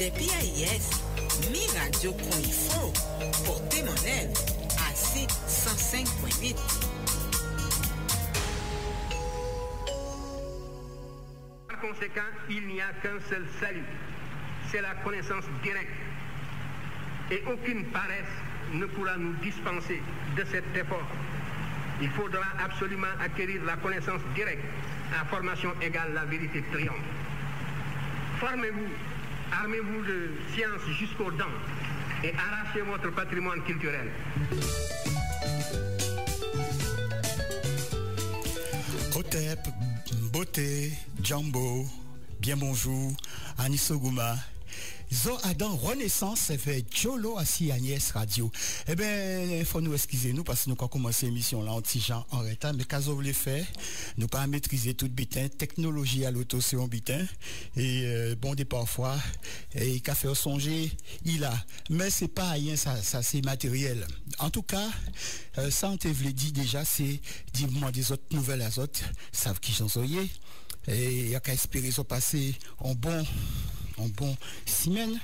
Depuis AIS, mi radio comme il faut, porter mon aile, AC 105.8. Par conséquent, il n'y a qu'un seul salut, c'est la connaissance directe. Et aucune paresse ne pourra nous dispenser de cet effort. Il faudra absolument acquérir la connaissance directe. À formation égale, la vérité triomphe. Formez-vous, armez-vous de science jusqu'aux dents et arrachez votre patrimoine culturel. Otep, Beauté, Djambo, bien bonjour, Anisoguma. Zo Adam Renaissance, c'est fait Jolo assis Agnès Radio. Eh ben, il faut nous excuser nous parce que nous avons commencé l'émission là, anti-gens en retard, mais quand on le fait, nous pas maîtriser tout bitin, technologie à l'auto, c'est un bitin, et bon, des parfois, et qu'a fait songer, il a, mais c'est pas rien, ça c'est matériel. En tout cas, ça on te dit déjà, c'est dis-moi des autres nouvelles à autres, savent qui j'en soyez, et il y a qu'à espérer se passer en bon semaine.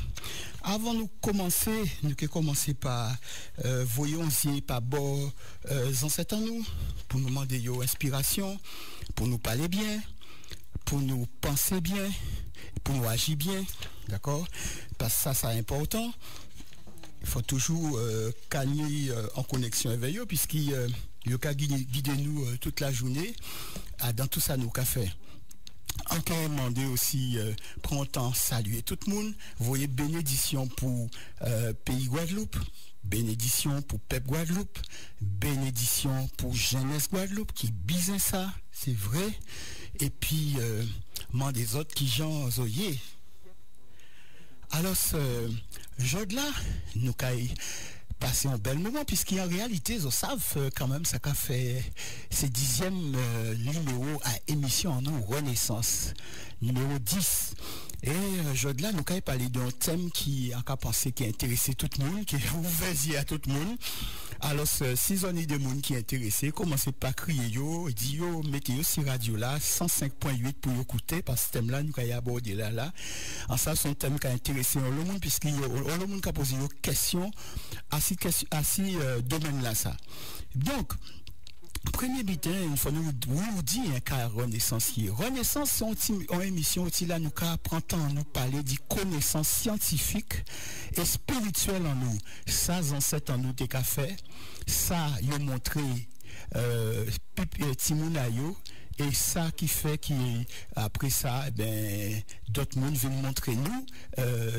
Avant de commencer, nous allons commencer par voyons si par bord ancêtres en nous, pour nous demander yo inspiration, pour nous parler bien, pour nous penser bien, pour nous agir bien, d'accord? Parce que ça c'est important. Il faut toujours gagner en connexion avec eux, puisqu'il y a guider nous toute la journée dans tout ça nous qu'a fait. Encore demander aussi, prends le temps saluer tout le monde. Vous voyez, bénédiction pour Pays Guadeloupe, bénédiction pour Pep Guadeloupe, bénédiction pour Jeunesse Guadeloupe qui bise ça, c'est vrai. Et puis, des autres qui j'en zoyé. Alors, jour là, nous caille passer un bel moment, puisqu'en réalité, ils savent quand même ça qu'a fait ce 10e numéro à émission en nous, Renaissance, numéro 10. Et aujourd'hui là, nous allons parler d'un thème qui a pensé qui a intéressé tout le monde, qui est ouvert à tout le monde. Alors, si on est des monde qui est intéressé, commencez par crier yo, dit yo, mettez yo sur radio là, 105.8 pour écouter, parce que ce thème là, nous allons aborder là. En ça, c'est un thème qui a intéressé le monde, puisqu'il y a le monde qui a posé une question à ces domaines-là, ça. Donc, premier bitin, il faut nous dire qu'à Renaissance. Renaissance, c'est une émission où là, nous prend temps nous parler de connaissances scientifiques et spirituelles en nous. Ça, ancêtres en nous, t'es qu'à faire. Ça, il a montré Timounayo. Et ça qui fait qu'après ça, d'autres mondes viennent montrer nous,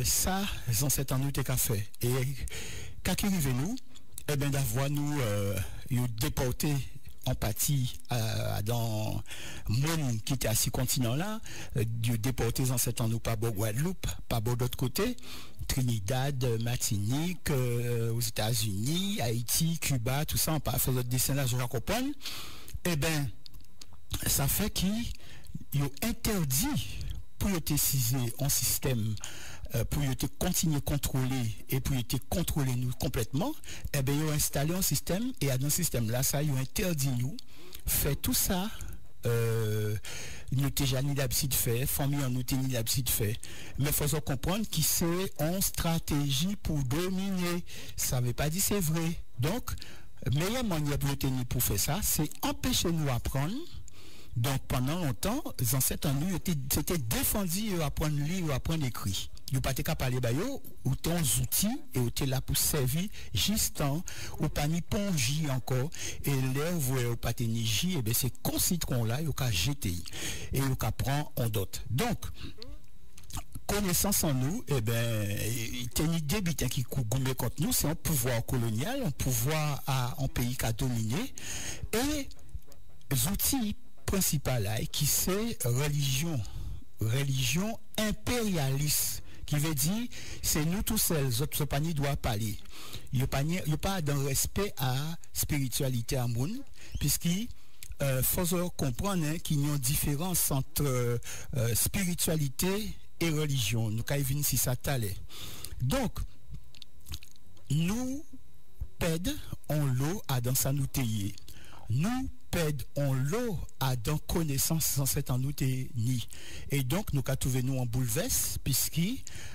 ça, les ancêtres en nous, t'es qu'à faire. Et quand ils arrivent nous, d'avoir nous, déportés en partie dans le monde qui était à ce continent-là, déportés les ancêtres en nous, pas beau Guadeloupe, pas beau d'autre côté, Trinidad, Martinique, aux États-Unis, Haïti, Cuba, tout ça, on pas fait d'autres dessins là, je vais comprendre. Ça fait qu'ils ont interdit pour utiliser un système pour continuer à contrôler et pour contrôler nous complètement, ils ont installé un système et dans ce système là, ça ils ont interdit nous faire tout ça. Nous déjà ni l'habitude de faire, famille en nous ni l'habitude de faire. Mais il faut comprendre que c'est une stratégie pour dominer. Ça ne veut pas dire c'est vrai. Donc, meilleure manière pour faire ça, c'est empêcher nous d'apprendre. Donc pendant longtemps, les ancêtres en nous étaient défendus à apprendre à lire ou à apprendre à écrire. Ils n'ont pas été capables de parler, ou t'es un outil et ou t'es là pour servir juste en ou pas ni pongi encore et là vous pas d'énergie et c'est concitron là ils ont jeter et ils ont prendre en dot. Donc connaissance en nous, il y a une idée qui gourmet contre nous, c'est un pouvoir colonial, un pouvoir un pays qui a dominé et les outils principal là, qui c'est religion impérialiste, qui veut dire c'est nous tous seuls, les autres pas ni doit parler. Il y a pas dans respect à spiritualité à monde, puisqu'il faut comprendre qu'il y a une différence entre spiritualité et religion. Nous quand si ça t'allait. Donc nous pède en l'eau à dans sa nous tailler. Nous perd en l'eau à dans connaissance sans cette en nous ni. Et donc nous qu'a trouvé nous en bouleverse puisque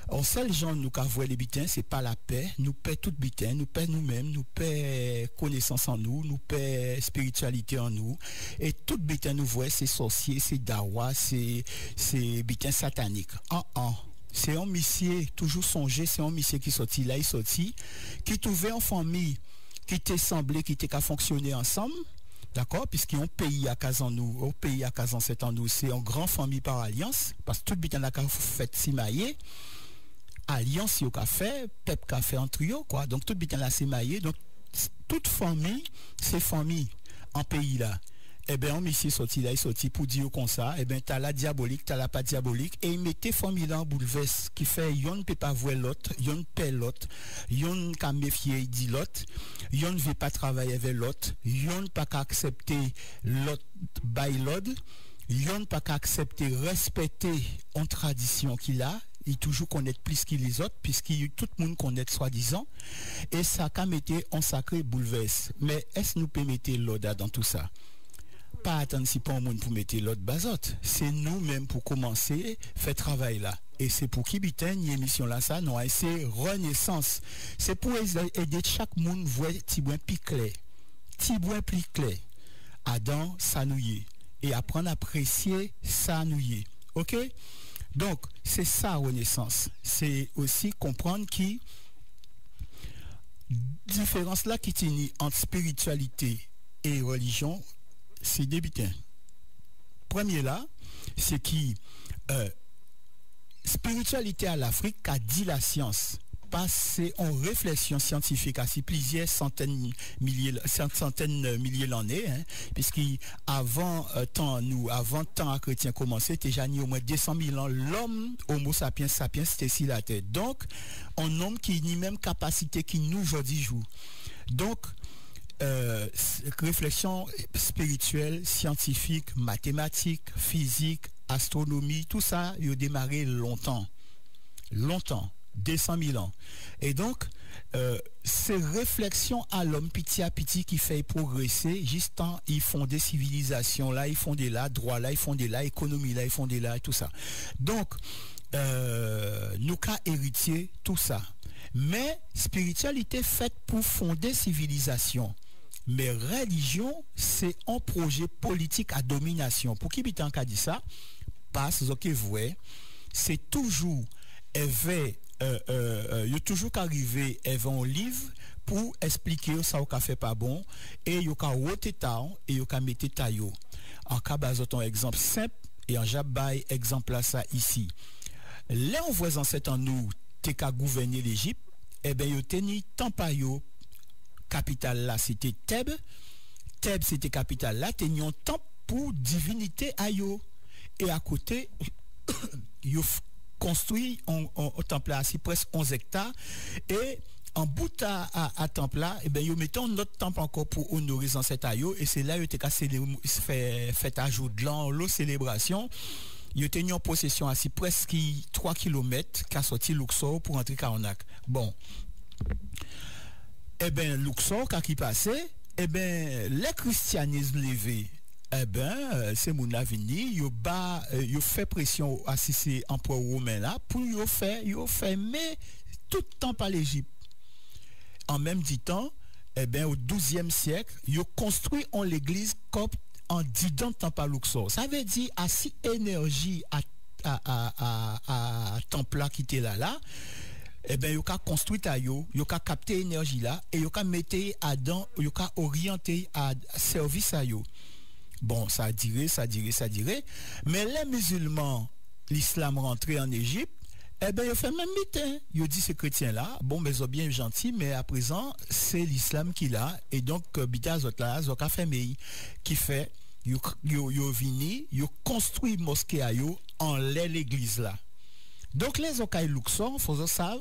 on seul gens nous qu'a voir les bitins c'est pas la paix, nous paie tout bitin, nous paie nous-mêmes, nous paie connaissance en nous paie spiritualité en nous et tout bitin nous voit c'est sorcier, c'est dawa, c'est bitin satanique. C'est un monsieur toujours songé, c'est un monsieur qui sorti là, il sorti qui trouvait en famille qui t'est semblé qui t'est qu'à fonctionner ensemble. D'accord, puisqu'il y a un pays à Kazan nous, au pays à Kazan c'est en nous, c'est en grande famille par alliance, parce que tout bitin la fait simailler, alliance yo ka fait, peuple ka fait entre eux quoi, donc tout bitin la simailler, donc toute famille, c'est famille en pays là. Eh bien, on monsieur sorti là, il sorti pour dire comme ça, eh bien, t'as la diabolique, t'as la pas diabolique, et il mettait famille là en bouleverse, qui fait, yon ne peut pas voir l'autre, yon ne paie l'autre, yon ne peut méfier, il dit l'autre, yon ne veut pas travailler avec l'autre, yon ne peut pas accepter l'autre by l'autre, yon ne peut pas accepter, respecter une tradition qu'il a, il toujours connaît plus que les autres, puisqu'il tout le monde connaît soi-disant, et ça a metté un sacré bouleverse. Mais est-ce nous peut mettre l'autre dans tout ça? Pas attendre si pas un monde pour mettre l'autre bazote. C'est nous-mêmes pour commencer faire travail là. Et c'est pour qui bitin émission là ça nous c'est renaissance. C'est pour aider chaque monde voir petit point plus clair. Petit point plus clair. Adam ça nous y est et apprendre à apprécier ça nous y est. OK? Donc, c'est ça renaissance. C'est aussi comprendre qui différence là qui tient entre spiritualité et religion. C'est débutant. Premier là, c'est qui spiritualité à l'Afrique a dit la science. Passer en réflexion scientifique à plusieurs centaines milliers d'années, hein, puisqu'avant temps à chrétien commencé, déjà ni au moins 200 000 ans, l'homme Homo sapiens c'était sur la terre. Donc, un homme qui n'a même capacité qui nous aujourd'hui joue. Donc, réflexion spirituelle, scientifique, mathématique, physique, astronomie, tout ça, il a démarré longtemps. 200 000 ans. Et donc, ces réflexions à l'homme petit à petit qui fait progresser, juste en ils font des civilisations là, ils font des là, droit là, ils font des là, économie là, ils font des là, et tout ça. Donc, nous cas héritier tout ça. Mais spiritualité faite pour fonder civilisation. Mais religion, c'est un projet politique à domination. Pour qui bitan qu'a dit ça? Parce que vous voyez, c'est toujours il y a toujours qu'arriver un livre pour expliquer ça au fait pas bon et il y a roté taon et il y a mettre taillot. En cas un exemple simple et en jabay exemple là ça ici. Là on voit en cet en nous t'es qu'à gouverner l'Égypte, et ben yo teni Tampayo capitale là c'était Thèbes c'était capitale là tenion temple pour divinité ayo et à côté yo construit au temple là c'est presque 11 hectares et en bout à temple là et ben yo mettons notre temple encore pour honorer cet ayo et c'est là yo te cassé fait ajout de l'eau célébration yo tenu en possession à presque 3 km qu'a sorti Luxor pour entrer Karnak. Bon. Eh ben Luxor quand qui passait, eh ben le christianisme levé, eh ben c'est mon avenir, yo fait pression à ces empereurs romains là pour yo fermer tout le temps par l'Égypte. En même temps, eh ben au 12e siècle, yo construit en l'église copte en disant temps par Luxor. Ça veut dire à si énergie à temple là qui était là eh ben yo ka construit ta yo ka capter énergie là et yo ka mettre Adam yo ka orienter à service à yo. Bon, ça dirait mais les musulmans l'islam rentré en Égypte eh ben yo fait même mitin yo dit ces chrétiens là bon mais ils bien gentil mais à présent c'est l'islam qui l'a et donc bita zot là zo ka fermé qui fait yo vini yo construit mosquée à yo en l'église là. Donc les Okaï Luxor, faut savent,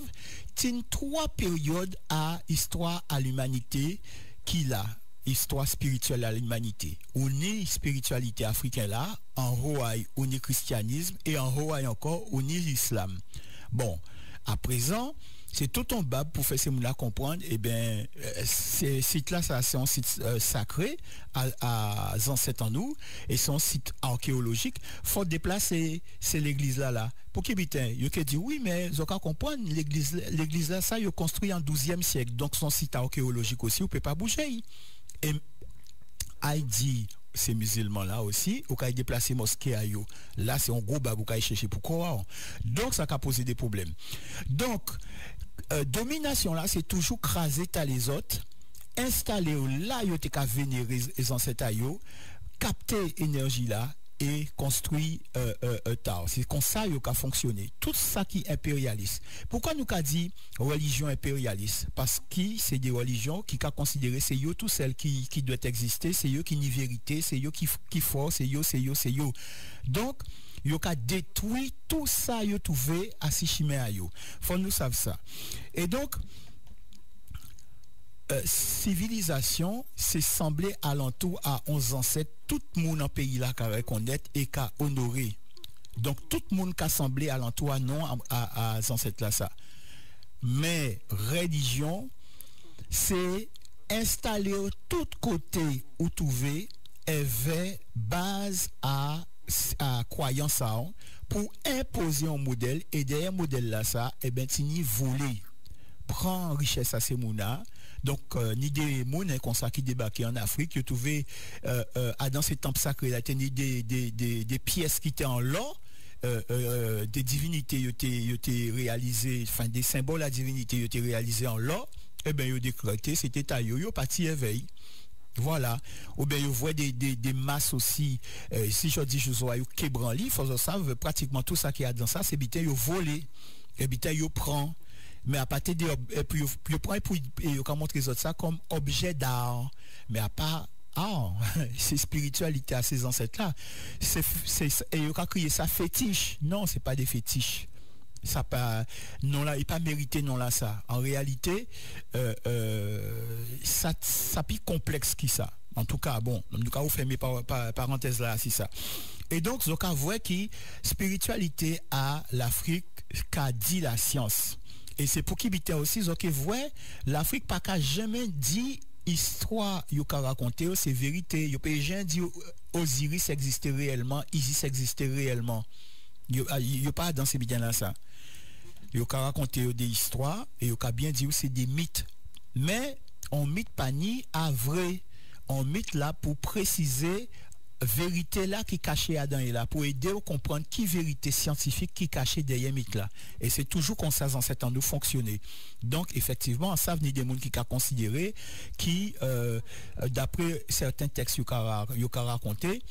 tiennent 3 périodes à histoire à l'humanité qui a histoire spirituelle à l'humanité. On est spiritualité africaine là, en Hawaï, on est christianisme et en Hawaï encore on est l'islam. Bon, à présent, C'est tout en bas pour faire ces mots-là comprendre. Eh bien, ces sites-là, ça, c'est un site sacré à ancêtres en nous, et c'est un site archéologique. Faut déplacer, c'est l'église là. Pour qui bitin, il a dit oui, mais vous avez comprendre, l'église là, ça, il a construit en 12e siècle. Donc, son site archéologique aussi, vous ne pouvez pas bouger. Et Haïti, ces musulmans-là aussi, ou quand ils déplacent mosquée à eux, là, c'est un gros bagou qu'ils cherchent pour quoi. Donc, ça a posé des problèmes. Donc, domination là, c'est toujours craser les autres, installer là, ils ont vénérer les ancêtres, capter énergie là, et construit tard. C'est comme ça qu'il a fonctionné. Tout ça qui est impérialiste. Pourquoi nous avons dit religion impérialiste? Parce que c'est des religions qui ont considéré c'est eux tout celles qui doivent exister, c'est eux qui n'y vérité, c'est eux qui font, c'est eux. Donc, ils ont détruit tout ça, ils ont trouvé à Sichimé à eux. Faut nous savoir ça. Et donc, civilisation, c'est semblé alentour à 11 ancêtres, tout le monde en pays là qu'a reconnaître et qu'a honoré. Donc tout le monde qu'a semblé alentour à non à ancêtres là ça. Mais religion, c'est installer tout côté où trouver avait base à croyance pour imposer un modèle, et derrière modèle là ça, et ben tini voler prend richesse à ces mounas. Donc, ni des monnaies comme ça qui débarquaient en Afrique, ils trouvaient dans ces temples sacrés, là, ni des pièces qui étaient en l'or, des divinités qui étaient réalisées, enfin des symboles à divinité qui étaient réalisés en l'or, et bien, ils ont décrété, c'était taillé, ils ont parti éveil. Voilà. Ou bien, ils voient des masses aussi, si je dis, je vois, ils québranli, il faut savoir, pratiquement tout ça qui y a dans ça, c'est bien, ils volent, et bien, ils prennent. Mais à partir de puis je prends et on montre les autres ça comme objet d'art, mais à part c'est spiritualité à ces ancêtres là, et on a crié ça fétiche. Non, c'est pas des fétiches, ça pas non là, il pas mérité non là ça. En réalité ça plus complexe que ça. En tout cas, bon, en tout cas, vous fermez parenthèse là, c'est ça. Et donc, vous voyez que spiritualité à l'Afrique qu'a dit la science. Et c'est pour qui bité aussi, vous voyez, l'Afrique pas qu'à jamais dit histoire, yo ka raconter, c'est vérité. Yo pas jamais dit Osiris existait réellement, Isis existait réellement. Yo pas dans ces bidins là ça. Yo ka raconter des histoires et yo ka bien dit c'est des mythes. Mais on mythe pas ni à vrai. On mythe là pour préciser vérité là qui cachée Adam et là pour aider à comprendre qui vérité scientifique qui cachée derrière mythe là, et c'est toujours comme ça dans cet temps de fonctionner. Donc effectivement ça venait des gens qui a considéré qui d'après certains textes yo ka raconté,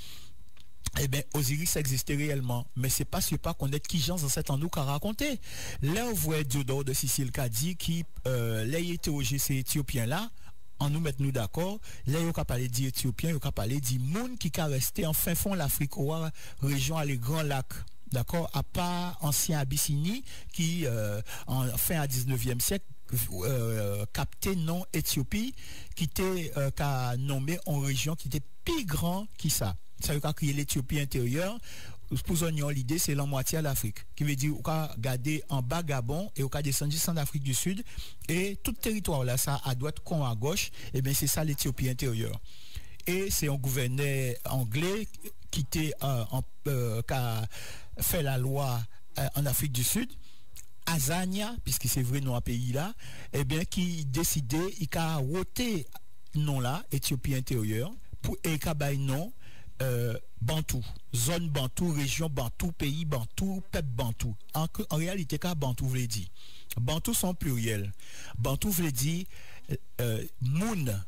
eh bien Osiris existait réellement, mais c'est pas connaître qui gens dans cet endroit qu'a raconté. Là on voit Diodore de Sicile qui a dit qui les interrogé ces Éthiopiens là. En nous mettre nous d'accord, là il y a parlé d'Éthiopien, il y a parlé du monde qui a resté en fin fond l'Afrique ou région à les grands lacs, d'accord, à part ancien Abyssinie qui en fin à 19e siècle capté non Éthiopie qui était qu'a nommé en région qui était plus grand qui ça veut dire qu'il y a l'Éthiopie intérieure. Pour l'idée, c'est la moitié à l'Afrique. Qui veut dire, on va garder en bas Gabon et on va descendre en Afrique du Sud. Et tout territoire là, ça à droite comme à gauche, et bien c'est ça l'Éthiopie intérieure. Et c'est un gouverneur anglais qui a fait la loi en Afrique du Sud, Azania, puisque c'est vrai non à pays là, et bien qui décidait, il a voté non là, Éthiopie intérieure, pour et non. Bantou, zone Bantou, région Bantou, pays Bantou, peuple Bantou. En réalité, quand Bantou veut dire, Bantou sont pluriel. Bantou veut dire moun,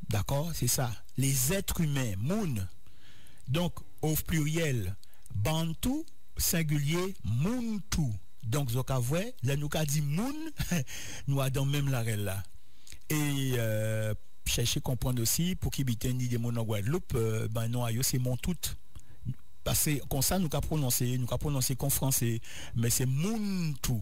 d'accord, c'est ça. Les êtres humains, moun. Donc au pluriel, Bantou singulier, Muntu. Donc zoka vrai, là nous ka dit moun, nous a dans même la règle là. Et chercher comprendre aussi pour qui biten ni des mots en Guadeloupe ben non ayo c'est mon tout parce que comme ça nous qu'a prononcer comme français mais c'est muntu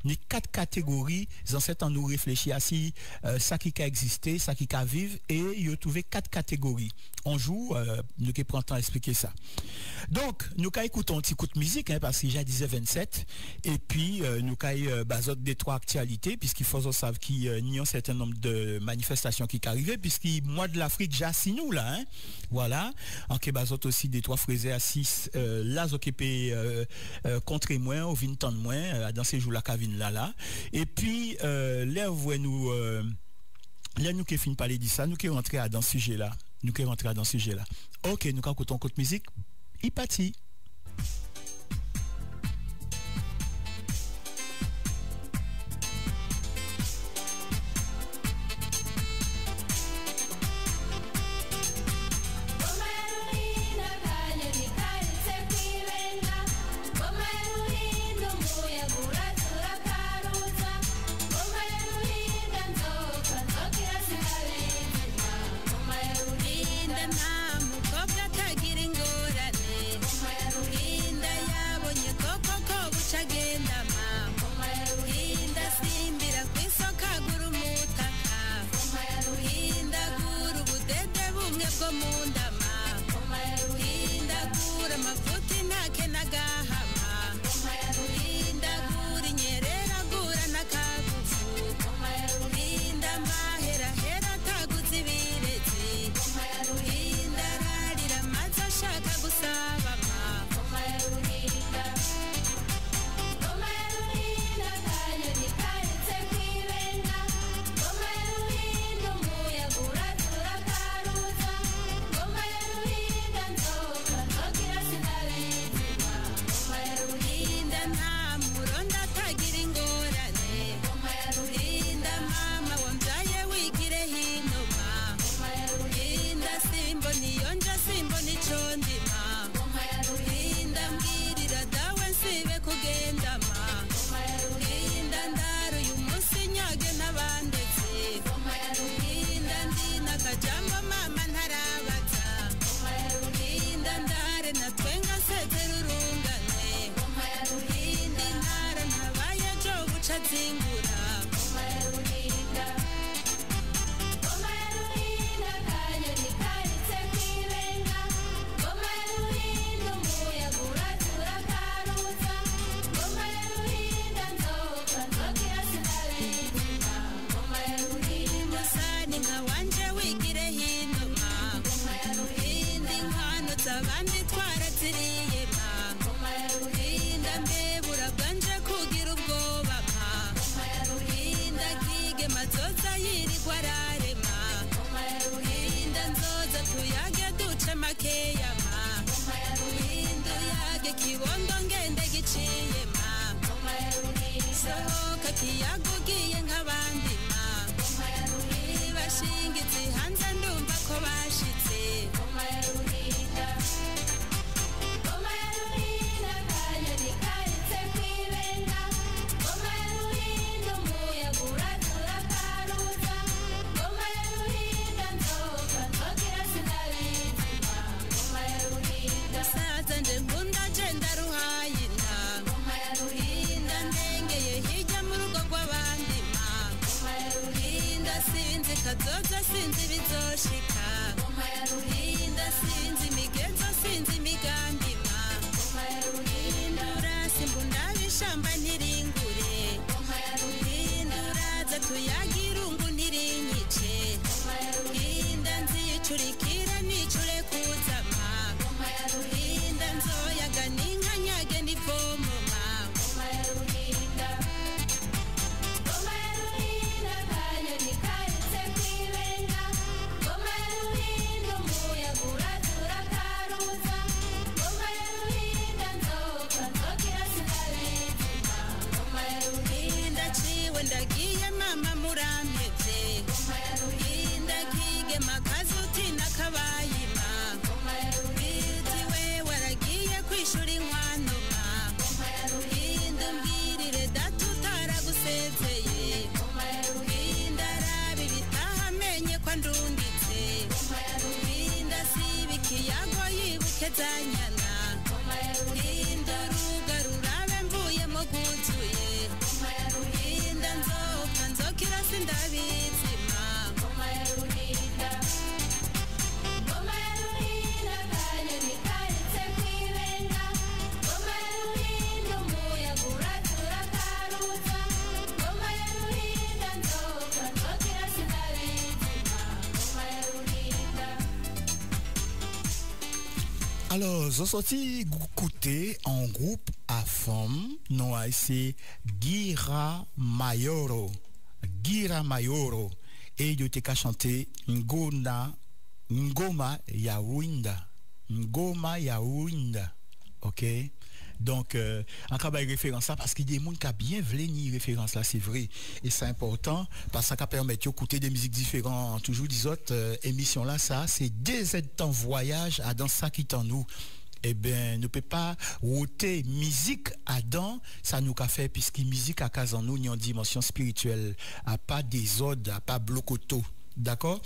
ni 4 catégories en cette temps nous réfléchir à si ça qui a existé, ça qui a vivre et il a trouvé 4 catégories. On joue nous qui prend temps à expliquer ça. Donc nous ca écoutons un petit coup de musique parce que j'ai 17-27 et puis nous ca basot des 3 actualités puisqu'il faut savoir qu'il y a un certain nombre de manifestations qui arrivent puisqu'il mois de l'Afrique j'ai assis nous là voilà en qui basot aussi des 3 fraises assis là occupé contre moins au vingt moins dans ces jours là Kavin là et puis là vous nous là nous qui fin parler de ça nous qui rentrer dans ce sujet là OK nous ca écoutons côté musique il parti. Alors, je sorti écouter en groupe à femme, non, c'est Gira Mayoro. Gira Mayoro. Et il était qu'à chanter Ngoma Yawinda. Ngoma Yawinda. OK? Donc, en cas de référence là, parce qu'il y a des gens qui ont bien voulu ni référence là, c'est vrai. Et c'est important, parce que ça permet d'écouter des musiques différentes. Toujours des autres émissions là, ça, c'est des aides en voyage à dans ça qui t'en nous. Eh bien, ne peut pas ôter musique à dans, ça nous a fait, puisque musique à cause en nous, il y a une dimension spirituelle, à pas des ordres, à pas blocoto. D'accord?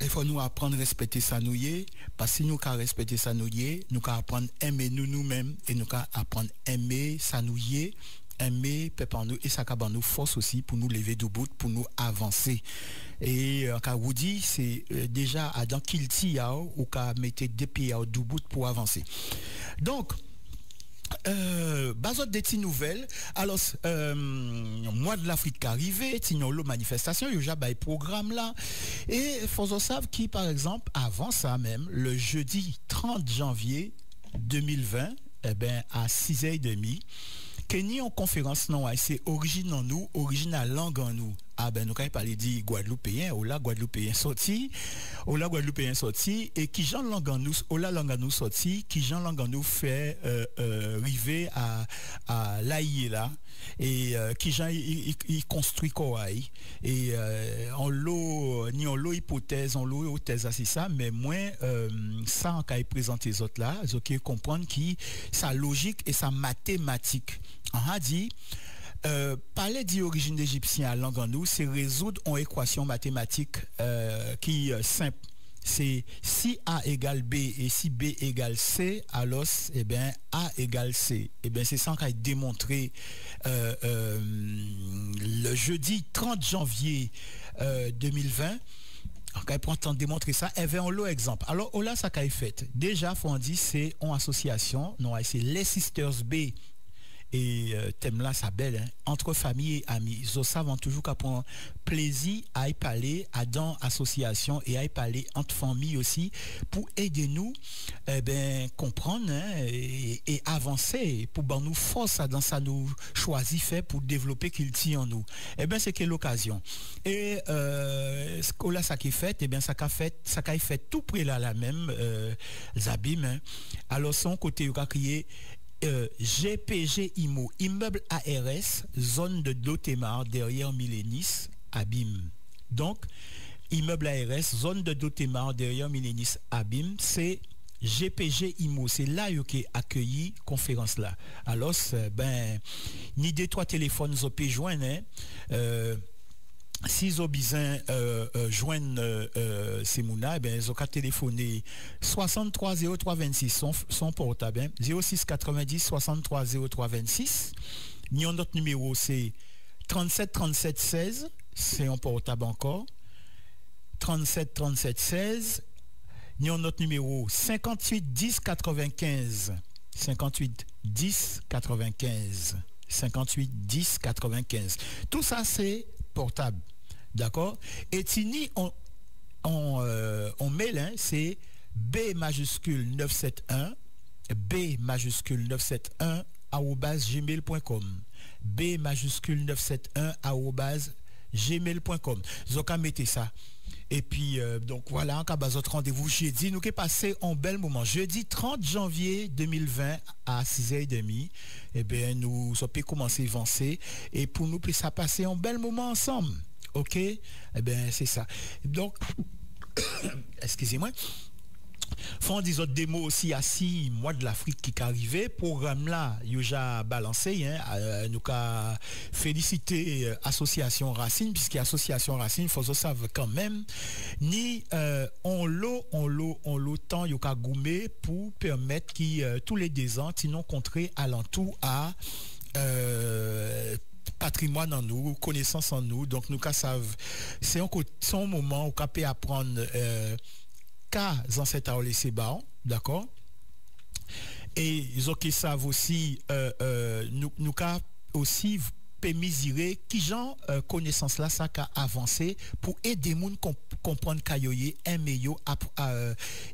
Il faut nous apprendre à respecter ça nous y, parce que si nous avons respecté ça nous y, nous avons apprendre à aimer nous-mêmes et nous avons apprendre à aimer ça nous y, aimer peuple nous et ça nous force aussi pour nous lever du bout, pour nous avancer. Et quand vous dit c'est déjà à dans qu'il tire ou qu'à mettre des pieds du bout pour avancer. Donc bazot des petites nouvelles. Alors mois de l'Afrique arrivé, tinyon lo manifestation, il y a un programme là et faut savent qui par exemple avant ça même le jeudi 30 janvier 2020 eh ben à 6h30 Kenny en conférence non c'est origine en nous, origine à langue en nous. Ah ben nous quand parler dit Guadeloupéen, ou là Guadeloupéen sorti, et qui Jean langue en nous, ou là langue en nous sorti, qui Jean langue en nous fait river à l'aïe là et qui Jean il construit quoi et en l'eau ni en l'eau hypothèse en l'eau hypothèse c'est ça mais moins ça en cas présenter les autres là, OK comprendre qui sa logique et sa mathématique. On a dit parler d'origine égyptienne à langue en nous, c'est résoudre une équation mathématique qui est simple. C'est si A égale B et si B égale C, alors eh bien A égale C. Eh bien c'est ça qu'a démontré le jeudi 30 janvier 2020. Quand elle prend le temps de démontrer ça, elle veut un lot exemple. Alors là ça qu'a fait. Déjà faut en dire c'est en association, non c'est les Sisters B. Et thème là ça belle hein? Entre famille et amis ils savent toujours qu'à prendre plaisir à y parler à dans association et à y parler entre familles aussi pour aider nous comprendre hein, et avancer pour ben nous force à dans ça nous choisir fait pour développer qu'il tient en nous c'est quelle l'occasion et ce que là ça qui fait ça qu'a fait tout près là la même Zabim hein? Alors son côté il a crié GPG IMO, immeuble ARS, zone de Dotemar derrière Millénis, Abim. Donc, immeuble ARS, zone de Dotemar derrière Millénis, Abim, c'est GPG IMO, c'est là qui est accueilli conférence là. Alors, ni des trois téléphones ont pu joindre, hein, si ils ont besoin joindre ces mouna, ils ont qu'à téléphoner 63 03 26 son portable 06 90 63 03 26. Notre numéro c'est 37 37 16, c'est un portable encore. 37 37 16. Notre numéro 58 10 95. 58 10 95. 58 10 95. Tout ça c'est portable. D'accord? Et Tini, on mail, hein, c'est B majuscule 971, B majuscule 971 @gmail.com. B majuscule 971 @gmail.com. Donc, à mettre ça. Et puis, donc voilà, en cas de rendez-vous jeudi, nous qui passé un bel moment. Jeudi 30 janvier 2020 à 6h30, nous sommes commencé à avancer. Et pour nous, ça passer un bel moment ensemble. OK? C'est ça. Donc, excusez-moi. Font des autres démos aussi à 6 mois de l'Afrique qui est arrivé. Programme là, il y a balancé. Nous avons félicité Association Racine, puisque Association Racine, il faut que savoir quand même, ni on l'eau temps, il y a goumé pour permettre que tous les 2 ans, sinon contrer alentour à patrimoine en nous, connaissance en nous. Donc, nous savons, c'est un moment où on peut apprendre cas ancêtres laissé bas, d'accord? Et ils ont qui savent aussi nous aussi peut mesurer qui genre connaissance là ça qu'a avancé pour aider moun comprendre kayoye aimer yo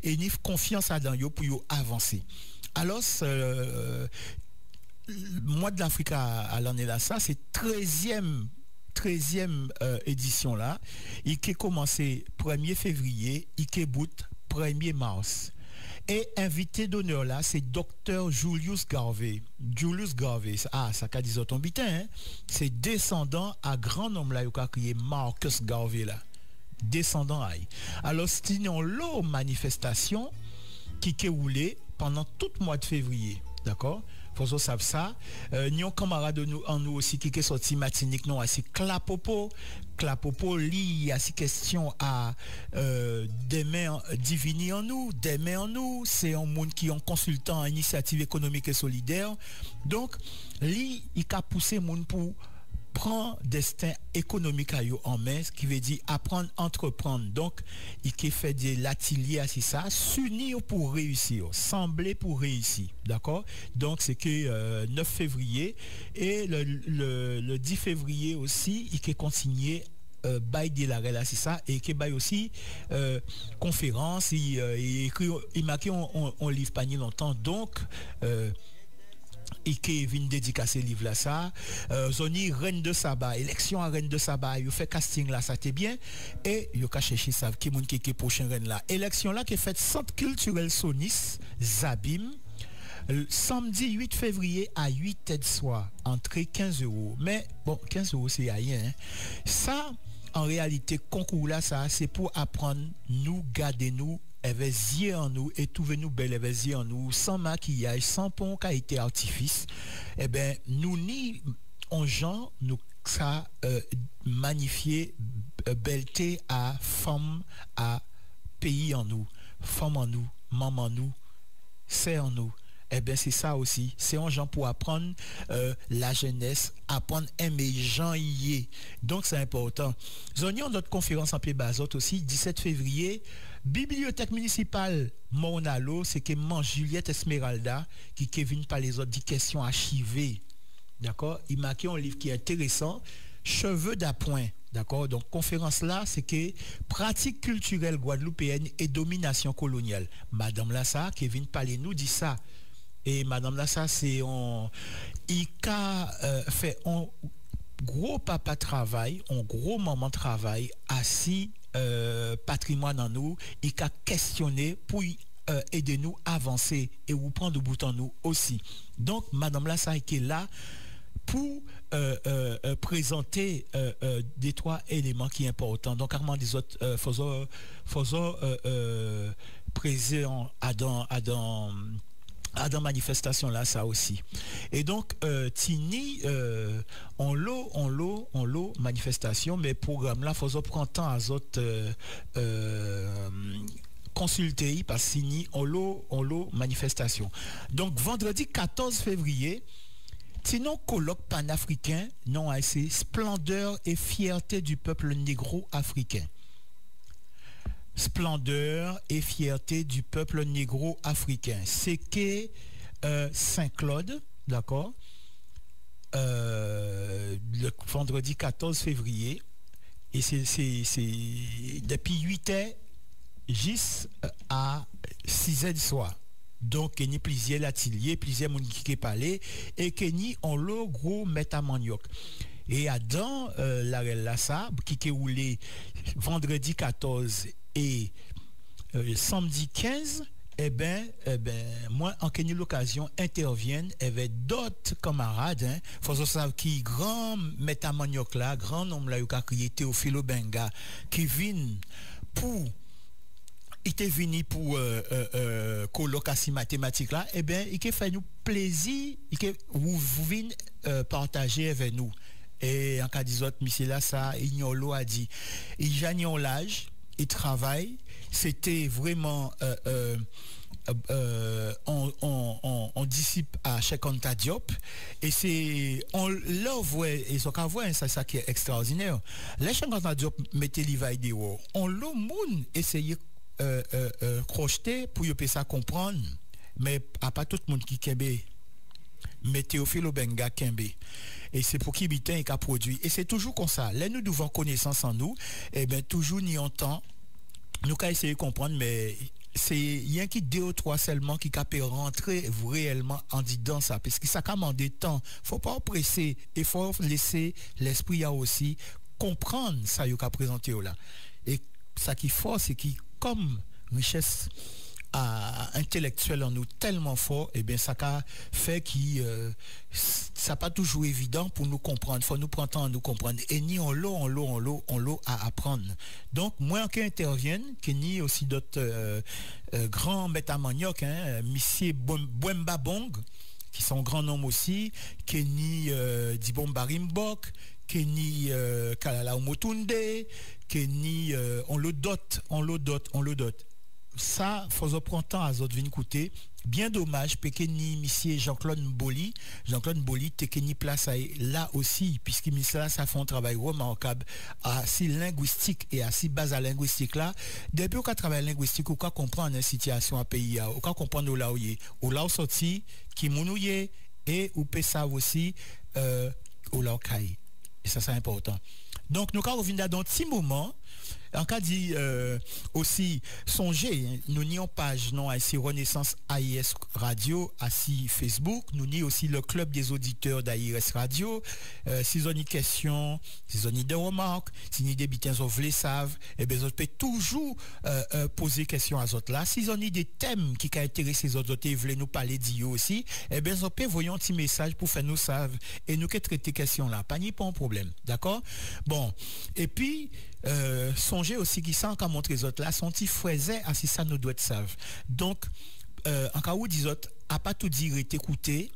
et ni confiance dans yo pour yo avancer. Alors mois de l'Afrique à l'année là ça c'est 13e édition là, il a commencé 1er février, il a bout 1er mars. Et invité d'honneur là, c'est Dr. Julius Garvey. Julius Garvey, ça qu'a dit ton bitin, hein? C'est descendant à grand homme là, il a crié Marcus Garvey là. Descendant aïe. Alors, c'est une longue manifestation qui a roulé pendant tout le mois de février. D'accord? Faut savoir ça. Nous avons camarade de nous en nous aussi qui est sorti matinique non assez clapopo li à ces questions à des mains divines en nous, des mains en nous, c'est un monde qui est consultant en initiative économique et solidaire. Donc li il a poussé monde pour prend destin économique à yo en main, ce qui veut dire apprendre entreprendre. Donc il qui fait de l'atelier à ça, s'unir pour réussir, sembler pour réussir, d'accord? Donc c'est que 9 février et le 10 février aussi il qui continué bail de la là c'est ça et qui bail aussi conférence il écrit il marqué on livre pas ni longtemps donc et qui vient dédicacer livre là ça zoni reine de Saba élection à reine de Saba il fait casting là ça t'est bien et il a cherché ça qui monde qui prochain reine là élection là qui fait centre culturel Sonis Zabim samedi 8 février à 8h du soir entrée 15 €, mais bon 15 € c'est rien hein. Ça en réalité concours là ça c'est pour apprendre nous garder nous avec yeux en nous et trouver nous belle avec yeux en nous sans maquillage sans pont qualité artifice et ben nous ni en gens nous ça magnifier belleté à femme à pays en nous femme en nous maman en nous c'est en nous. Eh bien, c'est ça aussi. C'est un genre pour apprendre la jeunesse, apprendre aimer gens y. Donc, c'est important. Nous avons notre conférence en pied basot aussi, 17 février. Bibliothèque municipale Monalo, c'est que Juliette Esmeralda qui vient par les autres 10 questions archivées. D'accord? Il m'a un livre qui est intéressant, Cheveux d'appoint. D'accord? Donc, conférence là, c'est que pratique culturelle guadeloupéenne et domination coloniale. Madame Lassa, qui vient parler nous, dit ça. Et Madame Lassa, c'est il a fait un gros papa travail, un gros maman travail, assis patrimoine en nous, il a questionné pour aider nous à avancer et vous prendre au bout en nous aussi. Donc, Madame Lassa qui est là pour présenter des 3 éléments qui sont importants. Donc, Armand des autres, faisons présent à dans manifestation là ça aussi et donc tini on l'eau manifestation mais programme là faut prendre temps à autres consulter parce signi on l'eau manifestation. Donc vendredi 14 février sinon colloque panafricain non assez splendeur et fierté du peuple négro-africain. Splendeur et fierté du peuple négro-africain. C'est que Saint-Claude, d'accord, le vendredi 14 février, et c'est depuis 8h jusqu'à 6h du soir. Donc, il y a plusieurs ateliers, plusieurs monde qui parlent, et qu'il y a un gros métamaniok. Et dans la Lassa, qui est roulé vendredi 14 et samedi 15, eh ben moi en quelle l'occasion interviennent avec d'autres camarades hein, faut savoir qui grand métamaniok là grand homme là qui a crié Théophile Benga qui vient pour il était venu pour colocation mathématique là eh ben il fait nous plaisir il vous venez partager avec nous et en cas des autres monsieur là ça Ignolo a dit il gagne l'âge il travaille c'était vraiment on disciple à Cheikh Anta Diop et c'est on l'envoie et ce qu'on voit ça qui est extraordinaire les Cheikh Anta Diop mettait l'ivai dehors on le monde essayer crocheter pour y ça comprendre mais à pas tout le monde qui kembe mais Théophile Benga kembe et c'est pour qui bitin et qu'a produit. Et c'est toujours comme ça. Là, nous devons connaissance en nous, et bien toujours ni en temps, nous qu'à essayer de comprendre, mais c'est rien qui 2 ou 3 seulement qui peut rentrer réellement en dedans ça, parce que ça commande des temps. Faut pas presser, et faut laisser l'esprit a aussi comprendre ça qu'il a présenté là. Et ça qui est fort, c'est qu'il comme richesse intellectuelle en nous tellement fort, et bien ça a fait que ça pas toujours évident pour nous comprendre. Faut nous prendre temps à nous comprendre. Et ni on l'eau à apprendre. Donc moi qui intervienne, qui ni aussi d'autres grands métamaniaques, Monsieur Bwemba Bong, qui sont grands noms aussi, qui ni Dibomba Rimbok, qui ni Kalala Omotunde, qui ni on le dote. Ça, faut prendre temps à autres venir écouter. Bien dommage, Pekeni, monsieur Jean-Claude Mboli, Tekeni place là aussi, puisque monsieur là, ça fait un travail remarquable, assez linguistique et assez base à linguistique là. Depuis qu'on travaille linguistique, on peut comprendre une situation à pays, on peut comprendre où là où là sorti, qui mounouye, et où peut ça aussi, où là où caille. Et ça, c'est important. Donc, nous, quand on vient dans un petit moment, en cas dit aussi songez, nous n'y avons page non ici Renaissance AIS Radio, ici Facebook, nous n'y aussi le club des auditeurs d'AIS Radio. Si vous avez des questions, si vous avez des remarques, si vous avez des bitins vous les savent, et bien vous pouvez toujours poser questions à autres là. Si vous avez des thèmes qui intéressent les autres et vous voulez nous parler d'IO aussi, et bien vous pouvez envoyer un petit message pour faire nous savoir et nous traiter questions là. Pas un problème, d'accord? Bon, et puis songez aussi qui sont qu'à montrer les autres là sont ils fraisaient à si ça nous doit être savent. Donc en cas où des autres à pas tout dire et écouter,